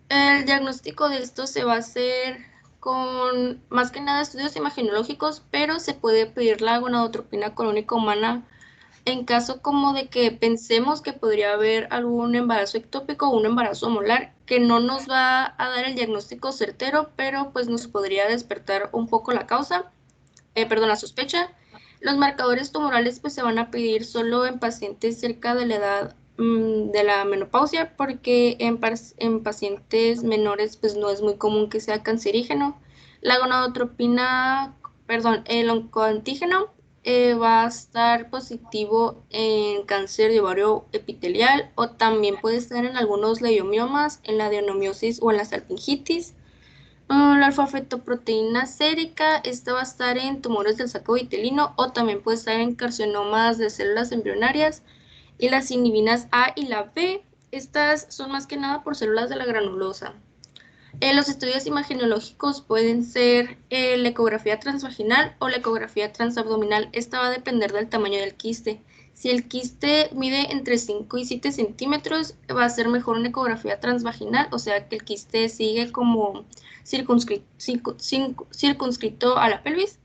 S8: El diagnóstico de esto se va a hacer con más que nada estudios imaginológicos, pero se puede pedir la gonadotropina colónica humana en caso como de que pensemos que podría haber algún embarazo ectópico o un embarazo molar, que no nos va a dar el diagnóstico certero, pero pues nos podría despertar un poco la la sospecha. Los marcadores tumorales pues se van a pedir solo en pacientes cerca de la edad de la menopausia, porque en pacientes menores pues no es muy común que sea cancerígeno. La gonadotropina, el oncoantígeno va a estar positivo en cáncer de ovario epitelial o también puede estar en algunos leiomiomas, en la adenomiosis o en la salpingitis. La alfa-fetoproteína sérica, esta va a estar en tumores del saco vitelino o también puede estar en carcinomas de células embrionarias. Y las inhibinas A y la B Estas son más que nada por células de la granulosa. Los estudios imagenológicos pueden ser la ecografía transvaginal o la ecografía transabdominal. Esta va a depender del tamaño del quiste. Si el quiste mide entre 5 y 7 centímetros, va a ser mejor una ecografía transvaginal, o sea que el quiste sigue como circunscrito a la pelvis.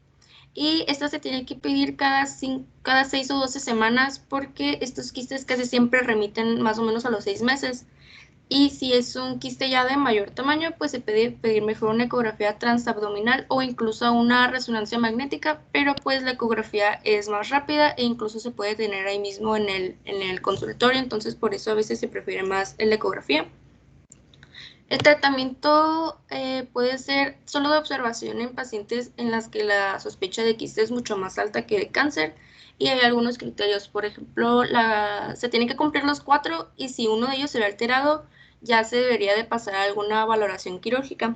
S8: Y esta se tiene que pedir cada 6 o 12 semanas porque estos quistes casi siempre remiten más o menos a los 6 meses. Y si es un quiste ya de mayor tamaño, pues se puede pedir mejor una ecografía transabdominal o incluso una resonancia magnética, pero pues la ecografía es más rápida e incluso se puede tener ahí mismo en el consultorio, entonces por eso a veces se prefiere más la ecografía. El tratamiento puede ser solo de observación en pacientes en las que la sospecha de quiste es mucho más alta que de cáncer, y hay algunos criterios. Por ejemplo, se tienen que cumplir los 4 y si uno de ellos se ve alterado, ya se debería de pasar a alguna valoración quirúrgica.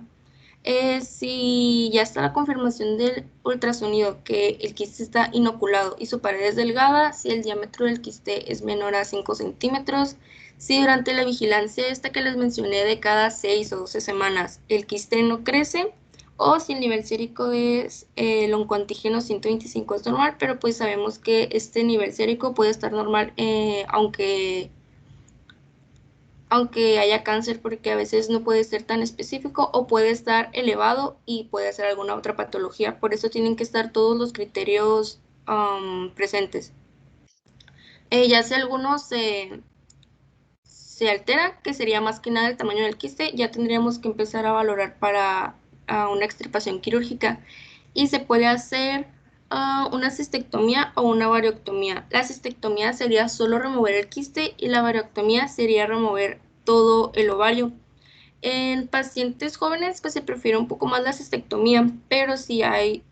S8: Si ya está la confirmación del ultrasonido que el quiste está inoculado y su pared es delgada, si el diámetro del quiste es menor a 5 centímetros, si durante la vigilancia esta que les mencioné de cada 6 o 12 semanas el quiste no crece, o si el nivel sérico es el oncoantígeno 125 es normal, pero pues sabemos que este nivel sérico puede estar normal aunque haya cáncer, porque a veces no puede ser tan específico o puede estar elevado y puede ser alguna otra patología. Por eso tienen que estar todos los criterios presentes. Ya si alguno se altera, que sería más que nada el tamaño del quiste, ya tendríamos que empezar a valorar para una extirpación quirúrgica. Y se puede hacer una cistectomía o una variectomía. La cistectomía sería solo remover el quiste y la variectomía sería remover todo el ovario. En pacientes jóvenes pues se prefiere un poco más la cistectomía, pero si hay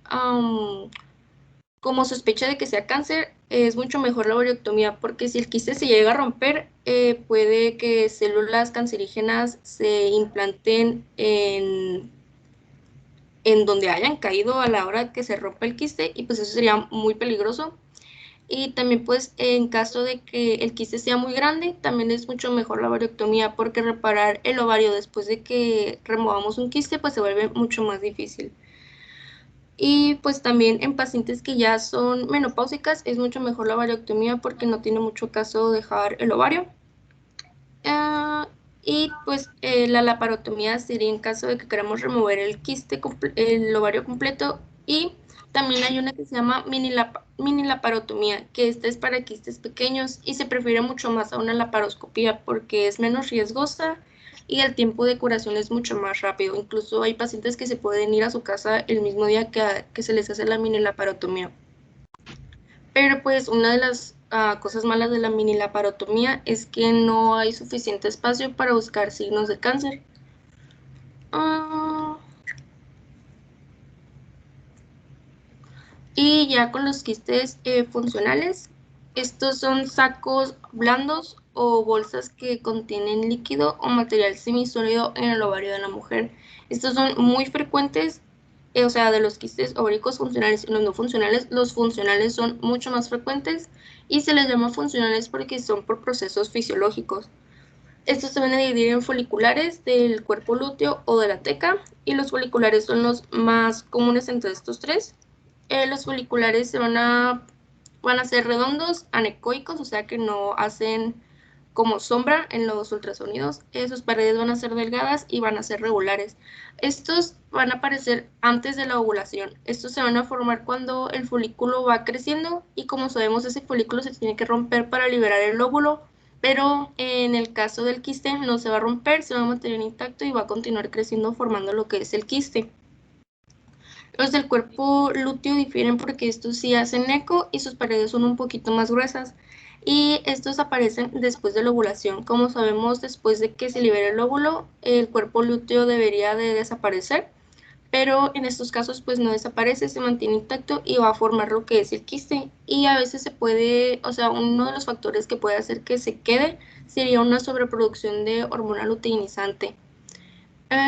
S8: como sospecha de que sea cáncer, es mucho mejor la variectomía, porque si el quiste se llega a romper, puede que células cancerígenas se implanten en donde hayan caído a la hora que se rompa el quiste, y pues eso sería muy peligroso. Y también pues en caso de que el quiste sea muy grande, también es mucho mejor la variectomía, porque reparar el ovario después de que removamos un quiste pues se vuelve mucho más difícil. Y pues también en pacientes que ya son menopáusicas es mucho mejor la variectomía porque no tiene mucho caso dejar el ovario. Y pues la laparotomía sería en caso de que queramos remover el quiste, el ovario completo. Y también hay una que se llama mini laparotomía, que esta es para quistes pequeños y se prefiere mucho más a una laparoscopía porque es menos riesgosa y el tiempo de curación es mucho más rápido. Incluso hay pacientes que se pueden ir a su casa el mismo día que se les hace la mini laparotomía. Pero pues una de las cosas malas de la mini laparotomía es que no hay suficiente espacio para buscar signos de cáncer. Y ya con los quistes funcionales, estos son sacos blandos o bolsas que contienen líquido o material semisólido en el ovario de la mujer. Estos son muy frecuentes, o sea, de los quistes ováricos funcionales y los no funcionales. Los funcionales son mucho más frecuentes y se les llama funcionales porque son por procesos fisiológicos. Estos se van a dividir en foliculares del cuerpo lúteo o de la teca, y los foliculares son los más comunes entre estos tres. Los foliculares van a ser redondos, anecoicos, o sea que no hacen como sombra en los ultrasonidos. Sus paredes van a ser delgadas y van a ser regulares. Estos van a aparecer antes de la ovulación. Estos se van a formar cuando el folículo va creciendo y, como sabemos, ese folículo se tiene que romper para liberar el óvulo, pero en el caso del quiste no se va a romper, se va a mantener intacto y va a continuar creciendo formando lo que es el quiste. Los del cuerpo lúteo difieren porque estos sí hacen eco y sus paredes son un poquito más gruesas, y estos aparecen después de la ovulación. Como sabemos, después de que se libere el óvulo, el cuerpo lúteo debería de desaparecer, pero en estos casos pues no desaparece, se mantiene intacto y va a formar lo que es el quiste. Y a veces se puede, o sea, uno de los factores que puede hacer que se quede sería una sobreproducción de hormona luteinizante.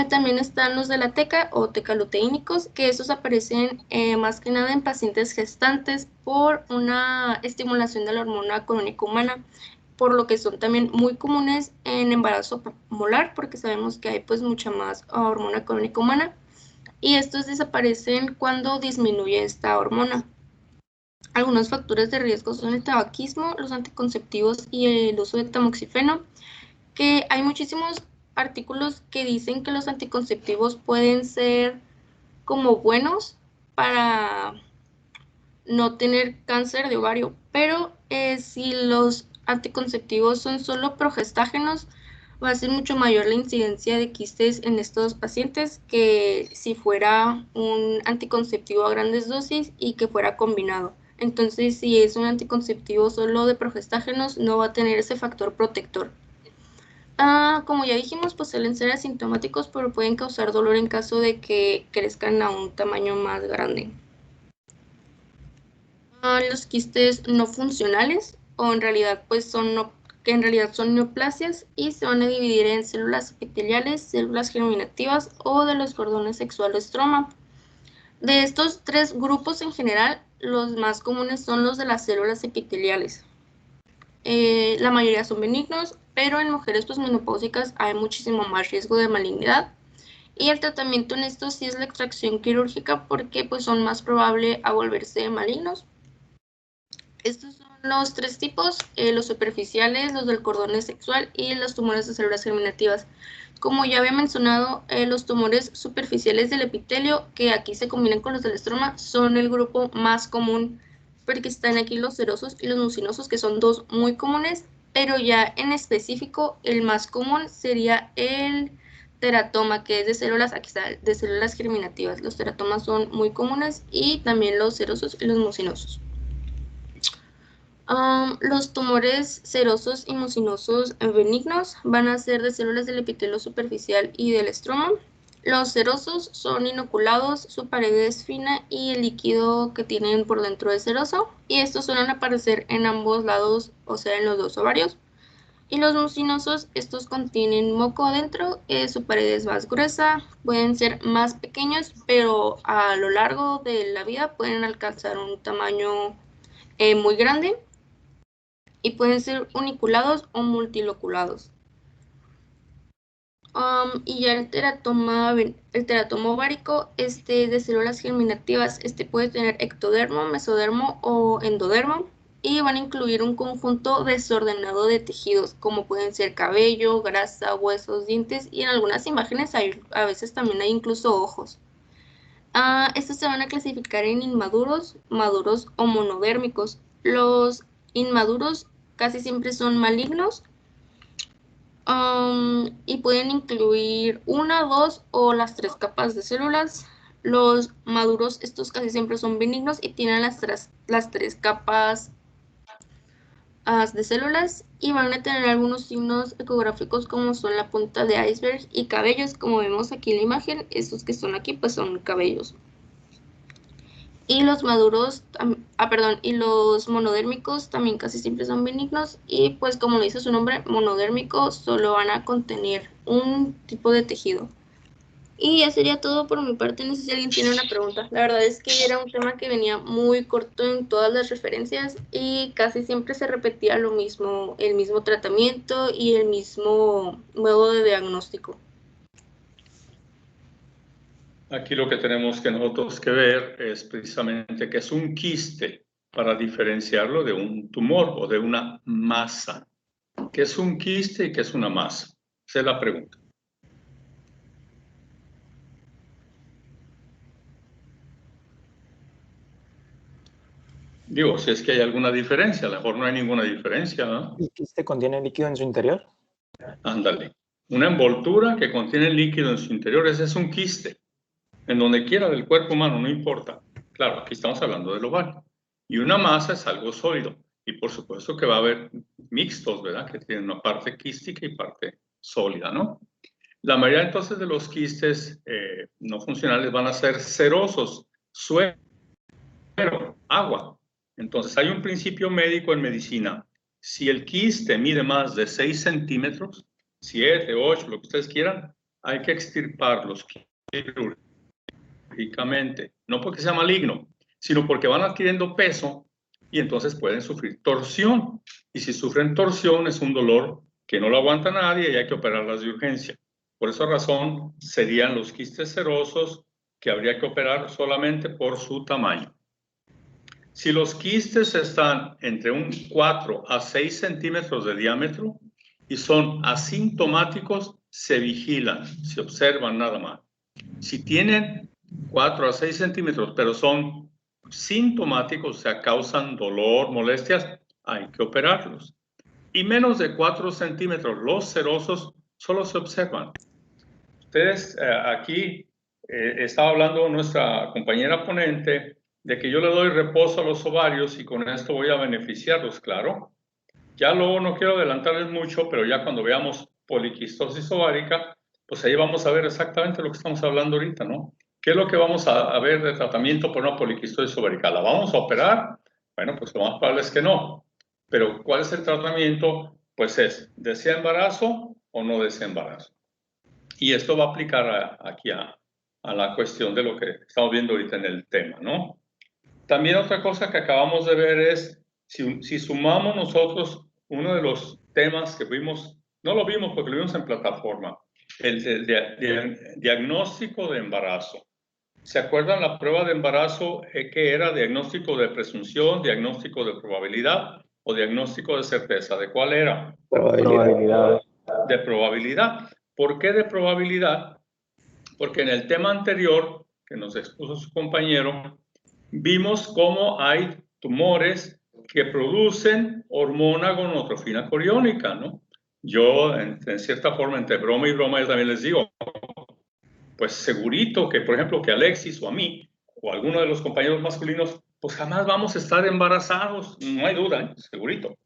S8: También están los de la teca o tecaluteínicos, que estos aparecen más que nada en pacientes gestantes por una estimulación de la hormona colónica humana. por lo que son también muy comunes en embarazo molar, porque sabemos que hay pues mucha más hormona colónica humana, y estos desaparecen cuando disminuye esta hormona. Algunos factores de riesgo son el tabaquismo, los anticonceptivos y el uso de tamoxifeno, que hay muchísimos artículos que dicen que los anticonceptivos pueden ser como buenos para no tener cáncer de ovario, pero si los anticonceptivos son solo progestágenos, va a ser mucho mayor la incidencia de quistes en estos pacientes que si fuera un anticonceptivo a grandes dosis y que fuera combinado. Entonces, si es un anticonceptivo solo de progestágenos, no va a tener ese factor protector. Como ya dijimos, pues suelen ser asintomáticos, pero pueden causar dolor en caso de que crezcan a un tamaño más grande. Los quistes no funcionales, o en realidad pues que en realidad son neoplasias y se van a dividir en células epiteliales, células germinativas o de los cordones sexuales estroma. De estos tres grupos en general, los más comunes son los de las células epiteliales. La mayoría son benignos, pero en mujeres pues menopáusicas hay muchísimo más riesgo de malignidad. Y el tratamiento en estos sí es la extracción quirúrgica porque pues son más probable a volverse malignos. Estos son los tres tipos, los superficiales, los del cordón sexual y los tumores de células germinativas. Como ya había mencionado, los tumores superficiales del epitelio, que aquí se combinan con los del estroma, son el grupo más común, porque están aquí los serosos y los mucinosos, que son dos muy comunes, pero ya en específico el más común sería el teratoma, que es de células, aquí está, de células germinativas. Los teratomas son muy comunes y también los serosos y los mucinosos. Los tumores serosos y mucinosos benignos van a ser de células del epitelio superficial y del estroma. Los serosos son inoculados, su pared es fina y el líquido que tienen por dentro es seroso, y estos suelen aparecer en ambos lados, o sea, en los dos ovarios. Y los mucinosos, estos contienen moco adentro, su pared es más gruesa, pueden ser más pequeños, pero a lo largo de la vida pueden alcanzar un tamaño muy grande. Y pueden ser uniculados o multiloculados. Y ya el teratoma ovárico, de células germinativas, puede tener ectodermo, mesodermo o endodermo, y van a incluir un conjunto desordenado de tejidos, como pueden ser cabello, grasa, huesos, dientes, y en algunas imágenes a veces también hay incluso ojos. Estos se van a clasificar en inmaduros, maduros o monodérmicos. Los inmaduros casi siempre son malignos y pueden incluir una, dos o las tres capas de células. Los maduros, estos casi siempre son benignos y tienen las tres capas de células, y van a tener algunos signos ecográficos como son la punta de iceberg y cabellos, como vemos aquí en la imagen. Estos que son aquí pues son cabellos. Y los maduros, y los monodérmicos también casi siempre son benignos, y pues como lo dice su nombre, monodérmico, solo van a contener un tipo de tejido. Y ya sería todo por mi parte, no sé si alguien tiene una pregunta. La verdad es que era un tema que venía muy corto en todas las referencias y casi siempre se repetía lo mismo, el mismo tratamiento y el mismo modo de diagnóstico.
S5: Aquí lo que tenemos que nosotros que ver es precisamente que es un quiste para diferenciarlo de un tumor o de una masa. ¿Qué es un quiste y qué es una masa? Esa es la pregunta. Digo, si es que hay alguna diferencia, a lo mejor no hay ninguna diferencia, ¿no?
S3: ¿El quiste contiene líquido en su interior?
S5: Ándale. Una envoltura que contiene líquido en su interior, ese es un quiste. En donde quiera del cuerpo humano, no importa. Claro, aquí estamos hablando del ovario. Y una masa es algo sólido. Y por supuesto que va a haber mixtos, ¿verdad? Que tienen una parte quística y parte sólida, ¿no? La mayoría entonces de los quistes no funcionales van a ser serosos, suero, agua. Entonces hay un principio médico en medicina. Si el quiste mide más de 6 centímetros, 7, 8, lo que ustedes quieran, hay que extirparlos quirúrgicamente, no porque sea maligno, sino porque van adquiriendo peso y entonces pueden sufrir torsión. Y si sufren torsión es un dolor que no lo aguanta nadie y hay que operarlas de urgencia. Por esa razón serían los quistes serosos que habría que operar solamente por su tamaño. Si los quistes están entre un 4 a 6 centímetros de diámetro y son asintomáticos, se vigilan, se observan nada más. Si tienen 4 a 6 centímetros, pero son sintomáticos, o sea, causan dolor, molestias, hay que operarlos. Y menos de 4 centímetros, los serosos solo se observan. Ustedes aquí estaba hablando nuestra compañera ponente de que yo le doy reposo a los ovarios y con esto voy a beneficiarlos, claro. Ya luego no quiero adelantarles mucho, pero ya cuando veamos poliquistosis ovárica, pues ahí vamos a ver exactamente lo que estamos hablando ahorita, ¿no? ¿Qué es lo que vamos a ver de tratamiento por una poliquistosis ovárica? ¿La vamos a operar? Bueno, pues lo más probable es que no. Pero ¿cuál es el tratamiento? Pues es, ¿desea embarazo o no desea embarazo? Y esto va a aplicar aquí a la cuestión de lo que estamos viendo ahorita en el tema, ¿no? También otra cosa que acabamos de ver es, si sumamos nosotros uno de los temas que vimos, no lo vimos porque lo vimos en plataforma, el diagnóstico de embarazo. ¿Se acuerdan la prueba de embarazo que era diagnóstico de presunción, diagnóstico de probabilidad o diagnóstico de certeza? ¿De cuál era?
S3: Probabilidad.
S5: De probabilidad. ¿Por qué de probabilidad? Porque en el tema anterior que nos expuso su compañero, vimos cómo hay tumores que producen hormona gonotrofina coriónica, ¿no? Yo, en cierta forma, entre broma y broma, yo también les digo, pues segurito que, por ejemplo, que Alexis o a mí, o a alguno de los compañeros masculinos, pues jamás vamos a estar embarazados, no hay duda, ¿eh? Segurito.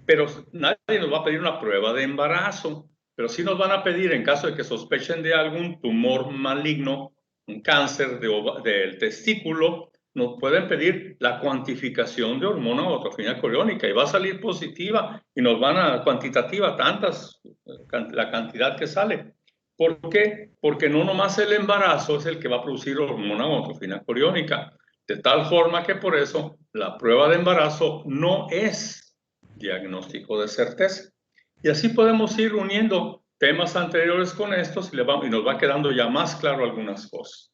S5: Pero nadie nos va a pedir una prueba de embarazo, pero sí nos van a pedir, en caso de que sospechen de algún tumor maligno, un cáncer del testículo, nos pueden pedir la cuantificación de hormona gonotrofina coriónica y va a salir positiva y nos van a cuantitativa la cantidad que sale. ¿Por qué? Porque no nomás el embarazo es el que va a producir hormona gonotrofina coriónica, de tal forma que por eso la prueba de embarazo no es diagnóstico de certeza. Y así podemos ir uniendo temas anteriores con estos y nos va quedando ya más claro algunas cosas.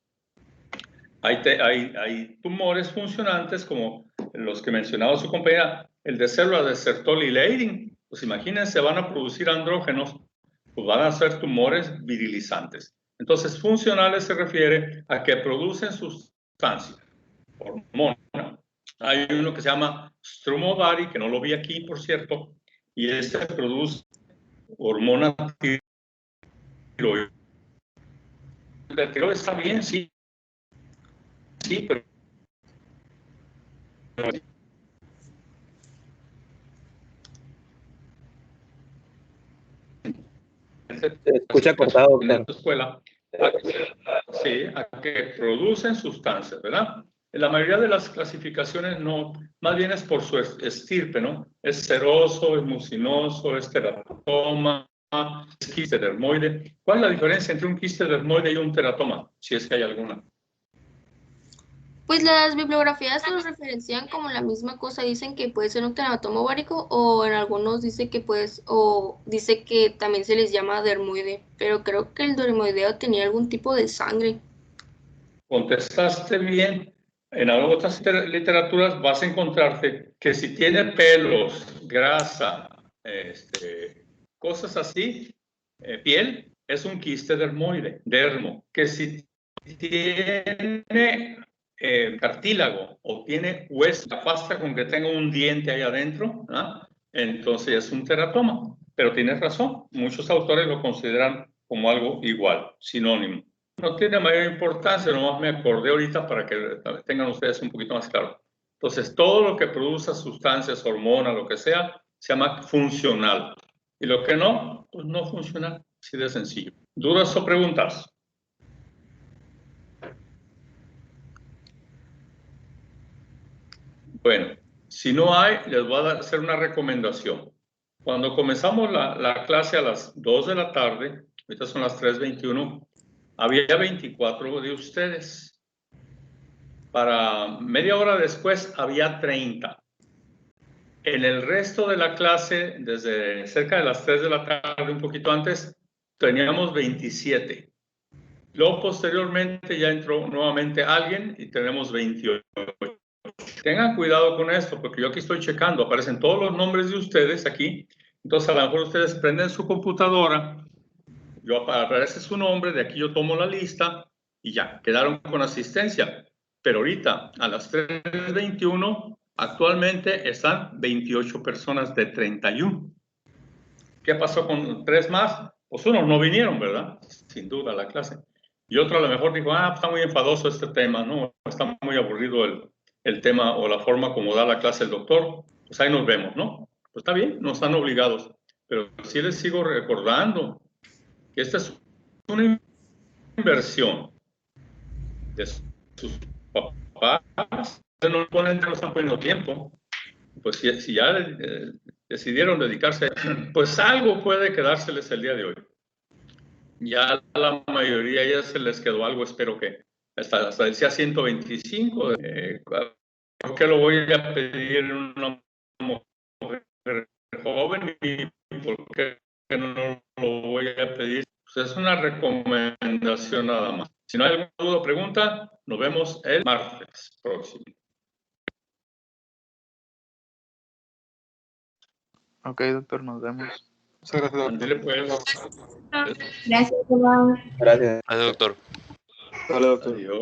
S5: Hay tumores funcionantes como los que mencionaba su compañera, el de células de Sertoli y Leydig. Pues imagínense, van a producir andrógenos, pues van a ser tumores virilizantes. Entonces, funcionales se refiere a que producen sustancias, hormonas. Hay uno que se llama Stromovari, que no lo vi aquí, por cierto, y este produce hormona tiroides. La tiroides está bien, sí, pero
S3: Se escucha cortado,
S5: en
S3: doctor.
S5: la escuela, a que producen sustancias, ¿verdad? En la mayoría de las clasificaciones no, más bien es por su estirpe, ¿no? Es seroso, es mucinoso, es teratoma, es quiste dermoide. ¿Cuál es la diferencia entre un quiste dermoide y un teratoma? Si es que hay alguna.
S8: Pues las bibliografías los referencian como la misma cosa, dicen que puede ser un teratoma ovárico o en algunos dice que dice que también se les llama dermoide, pero creo que el dermoideo tenía algún tipo de sangre.
S5: Contestaste bien. En otras literaturas vas a encontrarte que si tiene pelos, grasa, cosas así, piel, es un quiste dermoide, dermo. Que si tiene cartílago o tiene hueso, basta con que tenga un diente ahí adentro, ¿ah? Entonces es un teratoma. Pero tienes razón, muchos autores lo consideran como algo igual, sinónimo. No tiene mayor importancia, nomás me acordé ahorita para que tengan ustedes un poquito más claro. Entonces, todo lo que produce sustancias, hormonas, lo que sea, se llama funcional. Y lo que no, pues no funcional, así de sencillo. ¿Dudas o preguntas? Bueno, si no hay, les voy a hacer una recomendación. Cuando comenzamos la clase a las 2 de la tarde, ahorita son las 3:21, había 24 de ustedes. Para media hora después había 30. En el resto de la clase, desde cerca de las 3 de la tarde, un poquito antes, teníamos 27. Luego, posteriormente, ya entró nuevamente alguien y tenemos 28. Tengan cuidado con esto, porque yo aquí estoy checando, aparecen todos los nombres de ustedes aquí. Entonces, a lo mejor ustedes prenden su computadora, aparece su nombre, de aquí yo tomo la lista y ya, quedaron con asistencia. Pero ahorita, a las 3:21, actualmente están 28 personas de 31. ¿Qué pasó con 3 más? Pues unos no vinieron, ¿verdad? Sin duda, a la clase. Y otro a lo mejor dijo, está muy enfadoso este tema, ¿no? Está muy aburrido el tema o la forma como da la clase el doctor. Pues ahí nos vemos, ¿no? Pues está bien, no están obligados. Pero sí les sigo recordando que esta es una inversión de sus papás. No están poniendo tiempo. Pues si ya decidieron dedicarse, pues algo puede quedárseles el día de hoy. Ya la mayoría ya se les quedó algo, espero que hasta decía 125. ¿Por qué lo voy a pedir en una mujer joven y por qué no lo voy a pedir? Pues es una recomendación nada más. Si no hay alguna duda o pregunta, nos vemos el martes próximo.
S9: Ok, doctor, nos vemos.
S1: Muchas gracias, doctor.
S5: Ándele, pues.
S6: Gracias, Iván.
S3: Gracias.
S4: Gracias, doctor.
S1: Hola, doctor.
S5: Adiós.